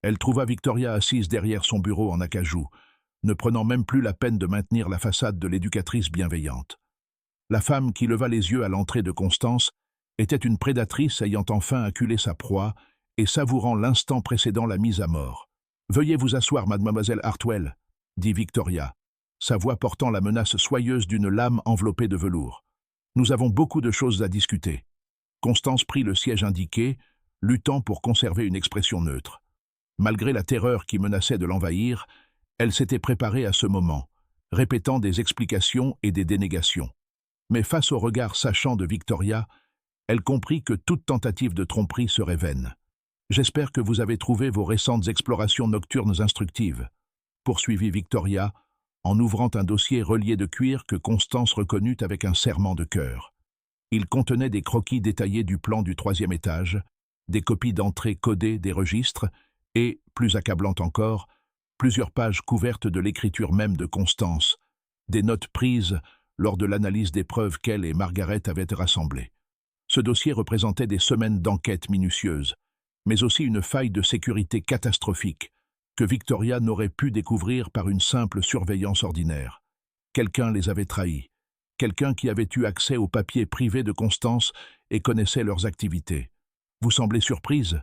Elle trouva Victoria assise derrière son bureau en acajou, ne prenant même plus la peine de maintenir la façade de l'éducatrice bienveillante. La femme qui leva les yeux à l'entrée de Constance était une prédatrice ayant enfin acculé sa proie et savourant l'instant précédant la mise à mort. « Veuillez vous asseoir, mademoiselle Hartwell, » dit Victoria, sa voix portant la menace soyeuse d'une lame enveloppée de velours. « Nous avons beaucoup de choses à discuter. » Constance prit le siège indiqué, luttant pour conserver une expression neutre. Malgré la terreur qui menaçait de l'envahir, elle s'était préparée à ce moment, répétant des explications et des dénégations. Mais face au regard sachant de Victoria, elle comprit que toute tentative de tromperie serait vaine. « J'espère que vous avez trouvé vos récentes explorations nocturnes instructives, » poursuivit Victoria, en ouvrant un dossier relié de cuir que Constance reconnut avec un serrement de cœur. Il contenait des croquis détaillés du plan du 3e étage, des copies d'entrées codées des registres et, plus accablant encore, plusieurs pages couvertes de l'écriture même de Constance, des notes prises lors de l'analyse des preuves qu'elle et Margaret avaient rassemblées. Ce dossier représentait des semaines d'enquête minutieuse, mais aussi une faille de sécurité catastrophique que Victoria n'aurait pu découvrir par une simple surveillance ordinaire. Quelqu'un les avait trahis, quelqu'un qui avait eu accès aux papiers privés de Constance et connaissait leurs activités. « Vous semblez surprise ?»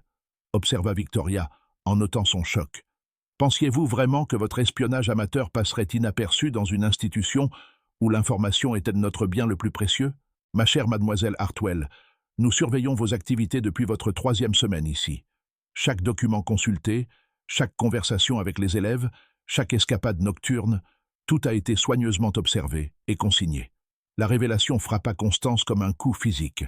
observa Victoria, en notant son choc. « Pensiez-vous vraiment que votre espionnage amateur passerait inaperçu dans une institution où l'information était notre bien le plus précieux? Ma chère mademoiselle Hartwell, nous surveillons vos activités depuis votre 3e semaine ici. Chaque document consulté, chaque conversation avec les élèves, chaque escapade nocturne, tout a été soigneusement observé et consigné. La révélation frappa Constance comme un coup physique.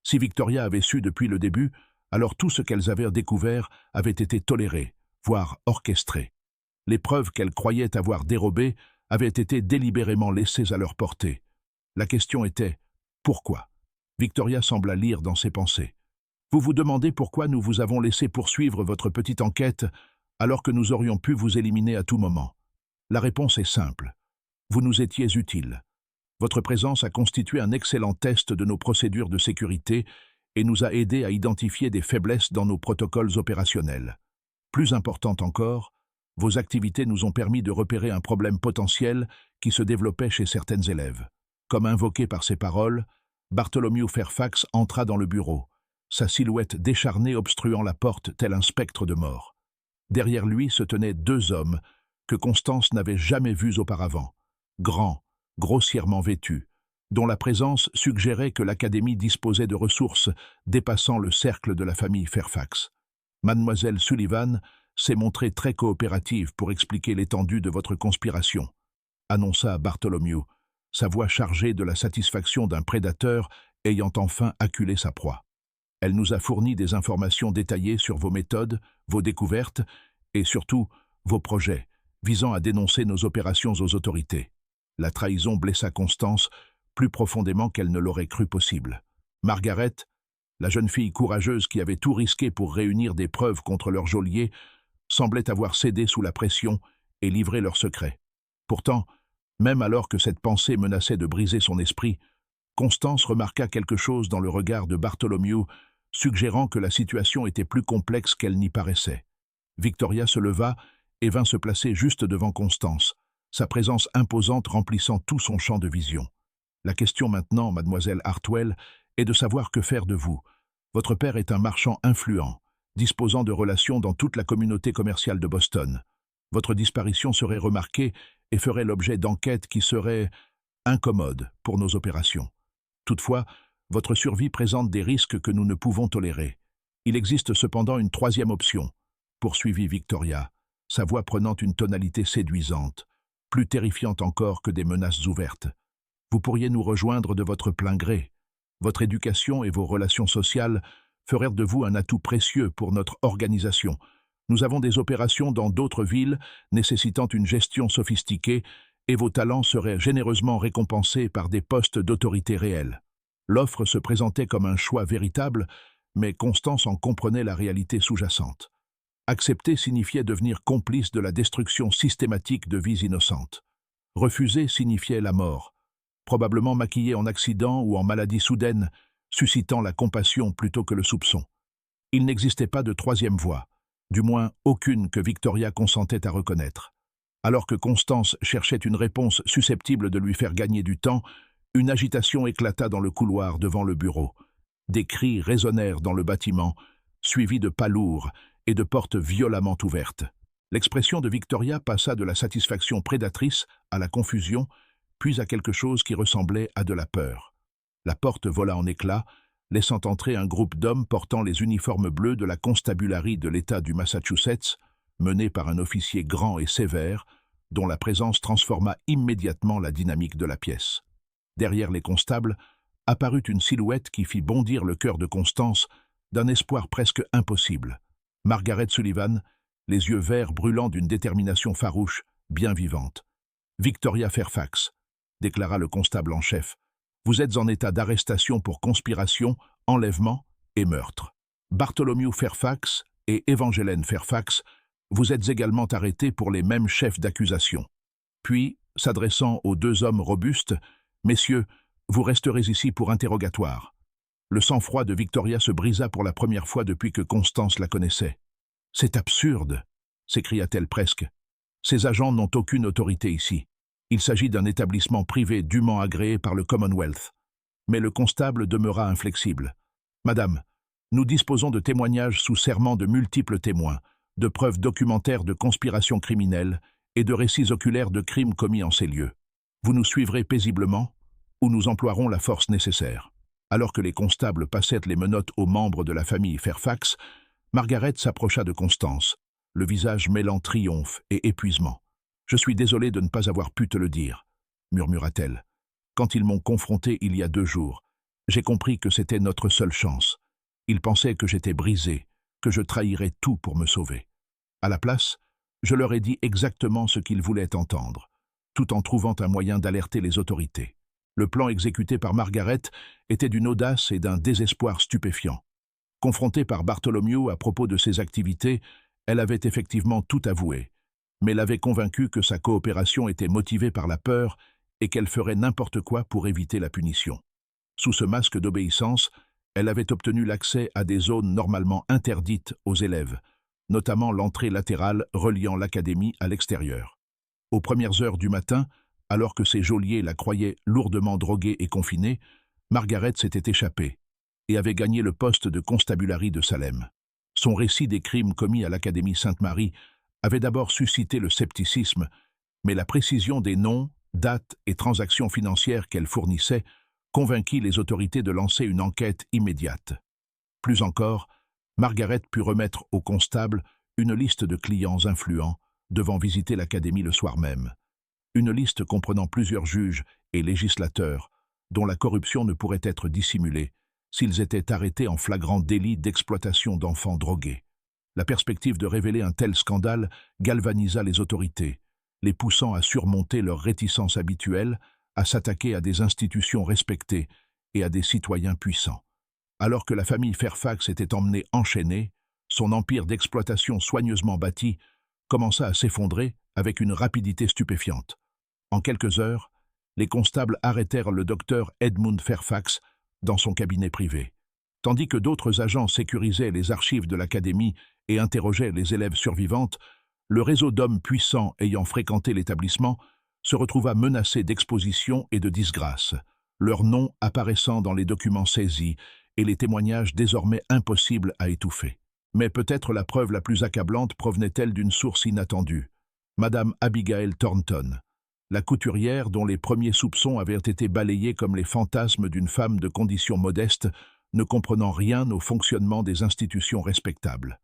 Si Victoria avait su depuis le début, alors tout ce qu'elles avaient découvert avait été toléré, voire orchestré. Les preuves qu'elles croyaient avoir dérobées avaient été délibérément laissées à leur portée. La question était « Pourquoi ?» Victoria sembla lire dans ses pensées. « Vous vous demandez pourquoi nous vous avons laissé poursuivre votre petite enquête alors que nous aurions pu vous éliminer à tout moment. La réponse est simple. Vous nous étiez utile. Votre présence a constitué un excellent test de nos procédures de sécurité et nous a aidés à identifier des faiblesses dans nos protocoles opérationnels. Plus important encore, vos activités nous ont permis de repérer un problème potentiel qui se développait chez certaines élèves. Comme invoqué par ces paroles, Bartholomew Fairfax entra dans le bureau, sa silhouette décharnée obstruant la porte tel un spectre de mort. Derrière lui se tenaient deux hommes que Constance n'avait jamais vus auparavant, grands, grossièrement vêtus, dont la présence suggérait que l'Académie disposait de ressources dépassant le cercle de la famille Fairfax. Mademoiselle Sullivan s'est montrée très coopérative pour expliquer l'étendue de votre conspiration, annonça Bartholomew, sa voix chargée de la satisfaction d'un prédateur ayant enfin acculé sa proie. Elle nous a fourni des informations détaillées sur vos méthodes, vos découvertes et surtout vos projets visant à dénoncer nos opérations aux autorités. La trahison blessa Constance plus profondément qu'elle ne l'aurait cru possible. Margaret, la jeune fille courageuse qui avait tout risqué pour réunir des preuves contre leur geôlier, semblait avoir cédé sous la pression et livré leurs secrets. Pourtant, même alors que cette pensée menaçait de briser son esprit, Constance remarqua quelque chose dans le regard de Bartholomew, suggérant que la situation était plus complexe qu'elle n'y paraissait. Victoria se leva et vint se placer juste devant Constance, sa présence imposante remplissant tout son champ de vision. La question maintenant, mademoiselle Hartwell, est de savoir que faire de vous. Votre père est un marchand influent, disposant de relations dans toute la communauté commerciale de Boston. Votre disparition serait remarquée et ferait l'objet d'enquêtes qui seraient incommodes pour nos opérations. Toutefois, votre survie présente des risques que nous ne pouvons tolérer. Il existe cependant une troisième option, poursuivit Victoria, sa voix prenant une tonalité séduisante, plus terrifiante encore que des menaces ouvertes. Vous pourriez nous rejoindre de votre plein gré. Votre éducation et vos relations sociales feraient de vous un atout précieux pour notre organisation. Nous avons des opérations dans d'autres villes nécessitant une gestion sophistiquée et vos talents seraient généreusement récompensés par des postes d'autorité réels. L'offre se présentait comme un choix véritable, mais Constance en comprenait la réalité sous-jacente. Accepter signifiait devenir complice de la destruction systématique de vies innocentes. Refuser signifiait la mort, probablement maquillée en accident ou en maladie soudaine, suscitant la compassion plutôt que le soupçon. Il n'existait pas de troisième voie, du moins aucune que Victoria consentait à reconnaître. Alors que Constance cherchait une réponse susceptible de lui faire gagner du temps, une agitation éclata dans le couloir devant le bureau. Des cris résonnèrent dans le bâtiment, suivis de pas lourds et de portes violemment ouvertes. L'expression de Victoria passa de la satisfaction prédatrice à la confusion, puis à quelque chose qui ressemblait à de la peur. La porte vola en éclats, laissant entrer un groupe d'hommes portant les uniformes bleus de la constabulary de l'État du Massachusetts, mené par un officier grand et sévère, dont la présence transforma immédiatement la dynamique de la pièce. Derrière les constables, apparut une silhouette qui fit bondir le cœur de Constance d'un espoir presque impossible. Margaret Sullivan, les yeux verts brûlants d'une détermination farouche, bien vivante. « Victoria Fairfax », déclara le constable en chef, « vous êtes en état d'arrestation pour conspiration, enlèvement et meurtre. Bartholomew Fairfax et Evangeline Fairfax, vous êtes également arrêtés pour les mêmes chefs d'accusation. » Puis, s'adressant aux deux hommes robustes, « Messieurs, vous resterez ici pour interrogatoire. » Le sang-froid de Victoria se brisa pour la première fois depuis que Constance la connaissait. « C'est absurde !» s'écria-t-elle presque. « Ces agents n'ont aucune autorité ici. Il s'agit d'un établissement privé dûment agréé par le Commonwealth. » Mais le constable demeura inflexible. « Madame, nous disposons de témoignages sous serment de multiples témoins, de preuves documentaires de conspiration criminelle et de récits oculaires de crimes commis en ces lieux. Vous nous suivrez paisiblement ou nous emploierons la force nécessaire. » Alors que les constables passaient les menottes aux membres de la famille Fairfax, Margaret s'approcha de Constance, le visage mêlant triomphe et épuisement. « Je suis désolée de ne pas avoir pu te le dire, » murmura-t-elle. Quand ils m'ont confronté il y a 2 jours, j'ai compris que c'était notre seule chance. Ils pensaient que j'étais brisé, que je trahirais tout pour me sauver. À la place, je leur ai dit exactement ce qu'ils voulaient entendre, tout en trouvant un moyen d'alerter les autorités. Le plan exécuté par Margaret était d'une audace et d'un désespoir stupéfiants. Confrontée par Bartholomew à propos de ses activités, elle avait effectivement tout avoué, mais l'avait convaincu que sa coopération était motivée par la peur et qu'elle ferait n'importe quoi pour éviter la punition. Sous ce masque d'obéissance, elle avait obtenu l'accès à des zones normalement interdites aux élèves, notamment l'entrée latérale reliant l'académie à l'extérieur. Aux premières heures du matin, alors que ses geôliers la croyaient lourdement droguée et confinée, Margaret s'était échappée et avait gagné le poste de constabulary de Salem. Son récit des crimes commis à l'Académie Sainte-Marie avait d'abord suscité le scepticisme, mais la précision des noms, dates et transactions financières qu'elle fournissait convainquit les autorités de lancer une enquête immédiate. Plus encore, Margaret put remettre au constable une liste de clients influents devant visiter l'académie le soir même. Une liste comprenant plusieurs juges et législateurs dont la corruption ne pourrait être dissimulée s'ils étaient arrêtés en flagrant délit d'exploitation d'enfants drogués. La perspective de révéler un tel scandale galvanisa les autorités, les poussant à surmonter leurs réticences habituelles, à s'attaquer à des institutions respectées et à des citoyens puissants. Alors que la famille Fairfax était emmenée enchaînée, son empire d'exploitation soigneusement bâti commença à s'effondrer avec une rapidité stupéfiante. En quelques heures, les constables arrêtèrent le docteur Edmund Fairfax dans son cabinet privé, tandis que d'autres agents sécurisaient les archives de l'académie et interrogeaient les élèves survivantes. Le réseau d'hommes puissants ayant fréquenté l'établissement se retrouva menacé d'exposition et de disgrâce, leurs noms apparaissant dans les documents saisis et les témoignages désormais impossibles à étouffer. Mais peut-être la preuve la plus accablante provenait-elle d'une source inattendue, Madame Abigail Thornton, la couturière dont les premiers soupçons avaient été balayés comme les fantasmes d'une femme de condition modeste, ne comprenant rien au fonctionnement des institutions respectables.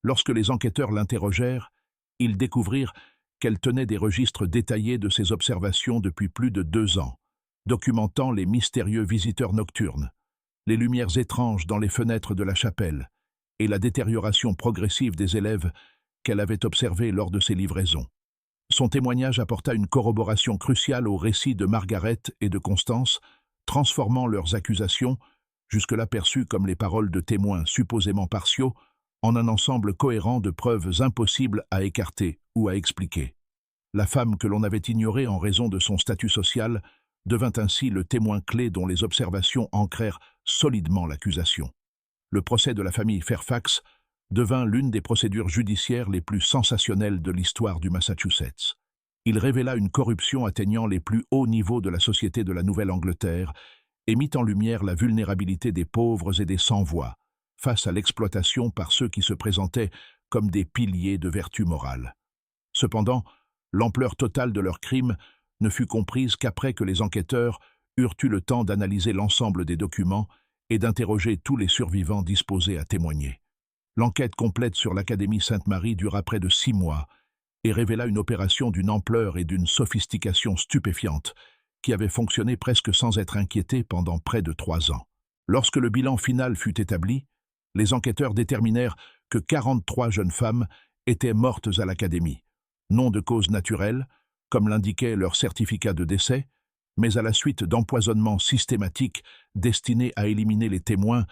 Lorsque les enquêteurs l'interrogèrent, ils découvrirent qu'elle tenait des registres détaillés de ses observations depuis plus de 2 ans, documentant les mystérieux visiteurs nocturnes, les lumières étranges dans les fenêtres de la chapelle et la détérioration progressive des élèves qu'elle avait observée lors de ses livraisons. Son témoignage apporta une corroboration cruciale au récit de Margaret et de Constance, transformant leurs accusations, jusque-là perçues comme les paroles de témoins supposément partiaux, en un ensemble cohérent de preuves impossibles à écarter ou à expliquer. La femme que l'on avait ignorée en raison de son statut social devint ainsi le témoin clé dont les observations ancrèrent solidement l'accusation. Le procès de la famille Fairfax devint l'une des procédures judiciaires les plus sensationnelles de l'histoire du Massachusetts. Il révéla une corruption atteignant les plus hauts niveaux de la société de la Nouvelle-Angleterre et mit en lumière la vulnérabilité des pauvres et des sans-voix face à l'exploitation par ceux qui se présentaient comme des piliers de vertu morale. Cependant, l'ampleur totale de leurs crimes ne fut comprise qu'après que les enquêteurs eurent eu le temps d'analyser l'ensemble des documents et d'interroger tous les survivants disposés à témoigner. L'enquête complète sur l'Académie Sainte-Marie dura près de 6 mois et révéla une opération d'une ampleur et d'une sophistication stupéfiantes qui avait fonctionné presque sans être inquiétée pendant près de 3 ans. Lorsque le bilan final fut établi, les enquêteurs déterminèrent que 43 jeunes femmes étaient mortes à l'Académie, non de cause naturelle, comme l'indiquait leur certificat de décès, mais à la suite d'empoisonnements systématiques destinés à éliminer les témoins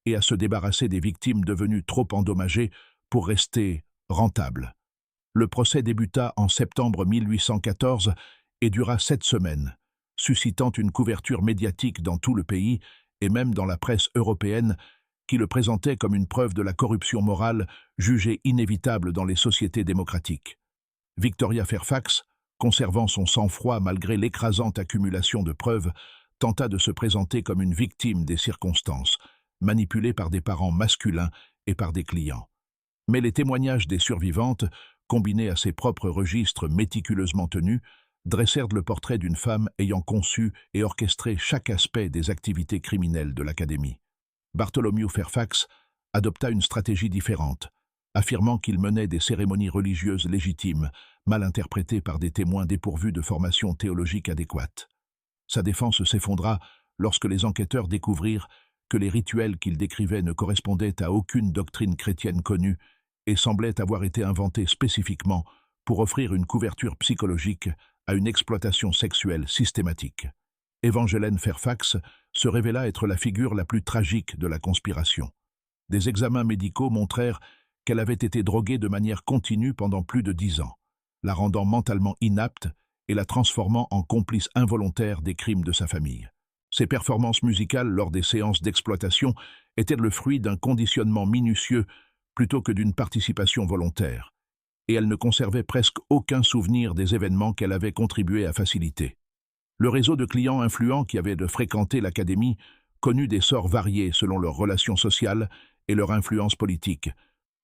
et à se débarrasser des victimes devenues trop endommagées pour rester rentables. Le procès débuta en septembre 1814 et dura 7 semaines, suscitant une couverture médiatique dans tout le pays et même dans la presse européenne qui le présentait comme une preuve de la corruption morale jugée inévitable dans les sociétés démocratiques. Victoria Fairfax, conservant son sang-froid malgré l'écrasante accumulation de preuves, tenta de se présenter comme une victime des circonstances, manipulée par des parents masculins et par des clients. Mais les témoignages des survivantes, combinés à ses propres registres méticuleusement tenus, dressèrent le portrait d'une femme ayant conçu et orchestré chaque aspect des activités criminelles de l'Académie. Bartholomew Fairfax adopta une stratégie différente, affirmant qu'il menait des cérémonies religieuses légitimes, mal interprétées par des témoins dépourvus de formation théologique adéquate. Sa défense s'effondra lorsque les enquêteurs découvrirent que les rituels qu'il décrivait ne correspondaient à aucune doctrine chrétienne connue et semblaient avoir été inventés spécifiquement pour offrir une couverture psychologique à une exploitation sexuelle systématique. Evangeline Fairfax se révéla être la figure la plus tragique de la conspiration. Des examens médicaux montrèrent qu'elle avait été droguée de manière continue pendant plus de 10 ans, la rendant mentalement inapte et la transformant en complice involontaire des crimes de sa famille. Ses performances musicales lors des séances d'exploitation étaient le fruit d'un conditionnement minutieux plutôt que d'une participation volontaire, et elle ne conservait presque aucun souvenir des événements qu'elle avait contribué à faciliter. Le réseau de clients influents qui avaient fréquenté l'académie connut des sorts variés selon leurs relations sociales et leur influence politique.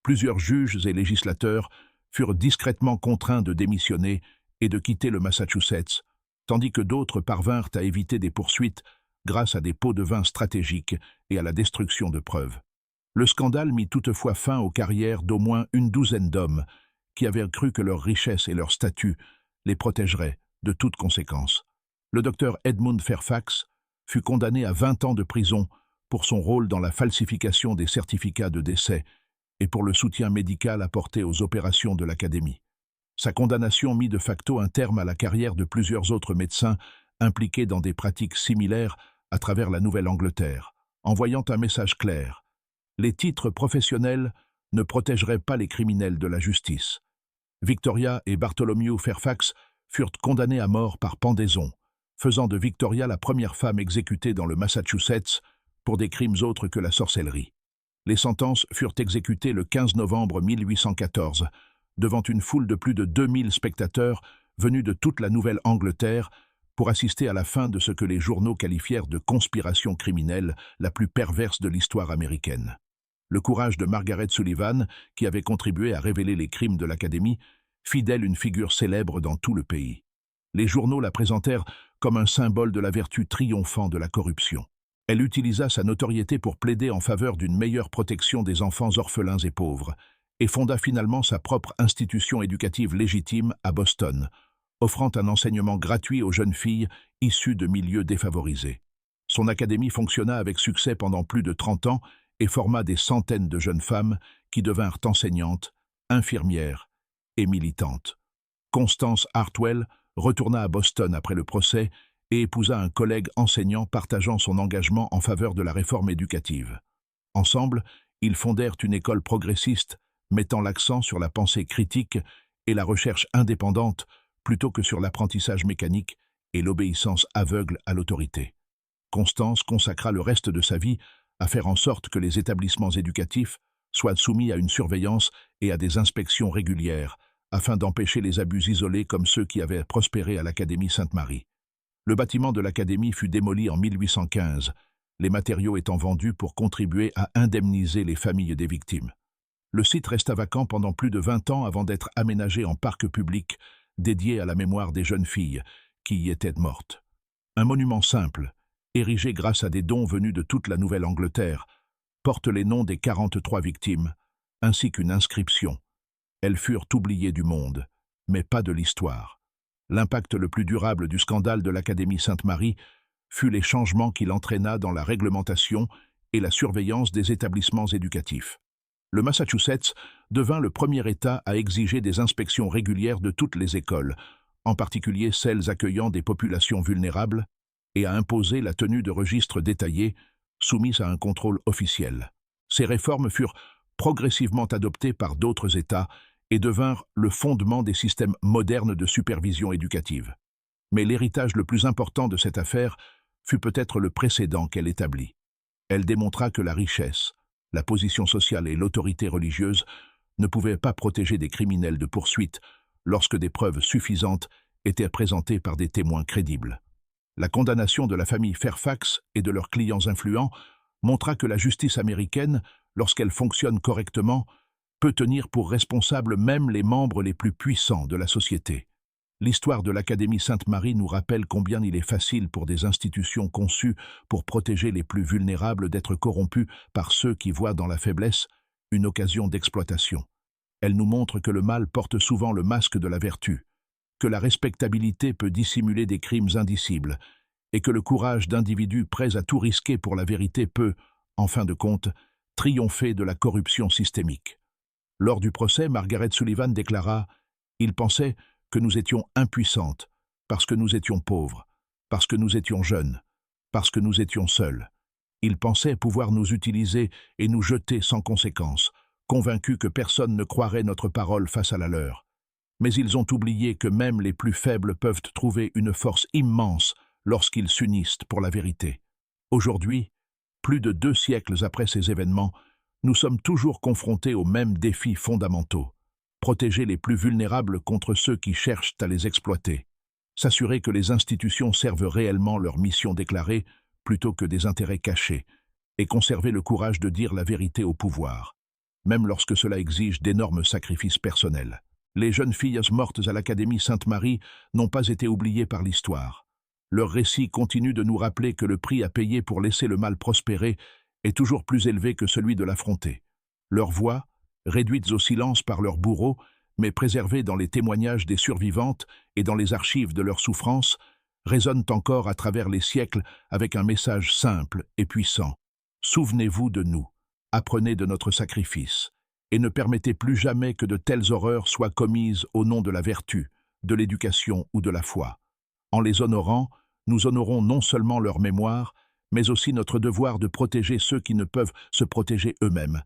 Plusieurs juges et législateurs furent discrètement contraints de démissionner et de quitter le Massachusetts, tandis que d'autres parvinrent à éviter des poursuites grâce à des pots de vin stratégiques et à la destruction de preuves. Le scandale mit toutefois fin aux carrières d'au moins une douzaine d'hommes qui avaient cru que leur richesse et leur statut les protégeraient de toute conséquence. Le docteur Edmund Fairfax fut condamné à 20 ans de prison pour son rôle dans la falsification des certificats de décès et pour le soutien médical apporté aux opérations de l'Académie. Sa condamnation mit de facto un terme à la carrière de plusieurs autres médecins impliqués dans des pratiques similaires à travers la Nouvelle-Angleterre, envoyant un message clair. Les titres professionnels ne protégeraient pas les criminels de la justice. Victoria et Bartholomew Fairfax furent condamnés à mort par pendaison, faisant de Victoria la première femme exécutée dans le Massachusetts pour des crimes autres que la sorcellerie. Les sentences furent exécutées le 15 novembre 1814, devant une foule de plus de 2000 spectateurs venus de toute la Nouvelle-Angleterre pour assister à la fin de ce que les journaux qualifièrent de conspiration criminelle la plus perverse de l'histoire américaine. Le courage de Margaret Sullivan, qui avait contribué à révéler les crimes de l'Académie, fit d'elle une figure célèbre dans tout le pays. Les journaux la présentèrent comme un symbole de la vertu triomphant de la corruption. Elle utilisa sa notoriété pour plaider en faveur d'une meilleure protection des enfants orphelins et pauvres, et fonda finalement sa propre institution éducative légitime à Boston, offrant un enseignement gratuit aux jeunes filles issues de milieux défavorisés. Son académie fonctionna avec succès pendant plus de 30 ans et forma des centaines de jeunes femmes qui devinrent enseignantes, infirmières et militantes. Constance Hartwell retourna à Boston après le procès et épousa un collègue enseignant partageant son engagement en faveur de la réforme éducative. Ensemble, ils fondèrent une école progressiste mettant l'accent sur la pensée critique et la recherche indépendante plutôt que sur l'apprentissage mécanique et l'obéissance aveugle à l'autorité. Constance consacra le reste de sa vie à faire en sorte que les établissements éducatifs soient soumis à une surveillance et à des inspections régulières, afin d'empêcher les abus isolés comme ceux qui avaient prospéré à l'Académie Sainte-Marie. Le bâtiment de l'Académie fut démoli en 1815, les matériaux étant vendus pour contribuer à indemniser les familles des victimes. Le site resta vacant pendant plus de 20 ans avant d'être aménagé en parc public dédié à la mémoire des jeunes filles qui y étaient mortes. Un monument simple, érigé grâce à des dons venus de toute la Nouvelle-Angleterre, porte les noms des 43 victimes, ainsi qu'une inscription. Elles furent oubliées du monde, mais pas de l'histoire. L'impact le plus durable du scandale de l'Académie Sainte-Marie fut les changements qu'il entraîna dans la réglementation et la surveillance des établissements éducatifs. Le Massachusetts devint le premier État à exiger des inspections régulières de toutes les écoles, en particulier celles accueillant des populations vulnérables, et à imposer la tenue de registres détaillés, soumis à un contrôle officiel. Ces réformes furent progressivement adoptées par d'autres États et devinrent le fondement des systèmes modernes de supervision éducative. Mais l'héritage le plus important de cette affaire fut peut-être le précédent qu'elle établit. Elle démontra que la richesse, la position sociale et l'autorité religieuse ne pouvaient pas protéger des criminels de poursuite lorsque des preuves suffisantes étaient présentées par des témoins crédibles. La condamnation de la famille Fairfax et de leurs clients influents montra que la justice américaine, lorsqu'elle fonctionne correctement, peut tenir pour responsables même les membres les plus puissants de la société. L'histoire de l'Académie Sainte-Marie nous rappelle combien il est facile pour des institutions conçues pour protéger les plus vulnérables d'être corrompues par ceux qui voient dans la faiblesse une occasion d'exploitation. Elle nous montre que le mal porte souvent le masque de la vertu, que la respectabilité peut dissimuler des crimes indicibles, et que le courage d'individus prêts à tout risquer pour la vérité peut, en fin de compte, triompher de la corruption systémique. Lors du procès, Margaret Sullivan déclara « Il pensait que nous étions impuissantes, parce que nous étions pauvres, parce que nous étions jeunes, parce que nous étions seuls. Ils pensaient pouvoir nous utiliser et nous jeter sans conséquence, convaincus que personne ne croirait notre parole face à la leur. Mais ils ont oublié que même les plus faibles peuvent trouver une force immense lorsqu'ils s'unissent pour la vérité. Aujourd'hui, plus de 2 siècles après ces événements, nous sommes toujours confrontés aux mêmes défis fondamentaux. Protéger les plus vulnérables contre ceux qui cherchent à les exploiter. S'assurer que les institutions servent réellement leur mission déclarée plutôt que des intérêts cachés. Et conserver le courage de dire la vérité au pouvoir, même lorsque cela exige d'énormes sacrifices personnels. Les jeunes filles mortes à l'Académie Sainte-Marie n'ont pas été oubliées par l'histoire. Leur récit continue de nous rappeler que le prix à payer pour laisser le mal prospérer est toujours plus élevé que celui de l'affronter. Leurs voix, réduites au silence par leurs bourreaux, mais préservées dans les témoignages des survivantes et dans les archives de leurs souffrances, résonnent encore à travers les siècles avec un message simple et puissant. Souvenez-vous de nous, apprenez de notre sacrifice, et ne permettez plus jamais que de telles horreurs soient commises au nom de la vertu, de l'éducation ou de la foi. En les honorant, nous honorons non seulement leur mémoire, mais aussi notre devoir de protéger ceux qui ne peuvent se protéger eux-mêmes,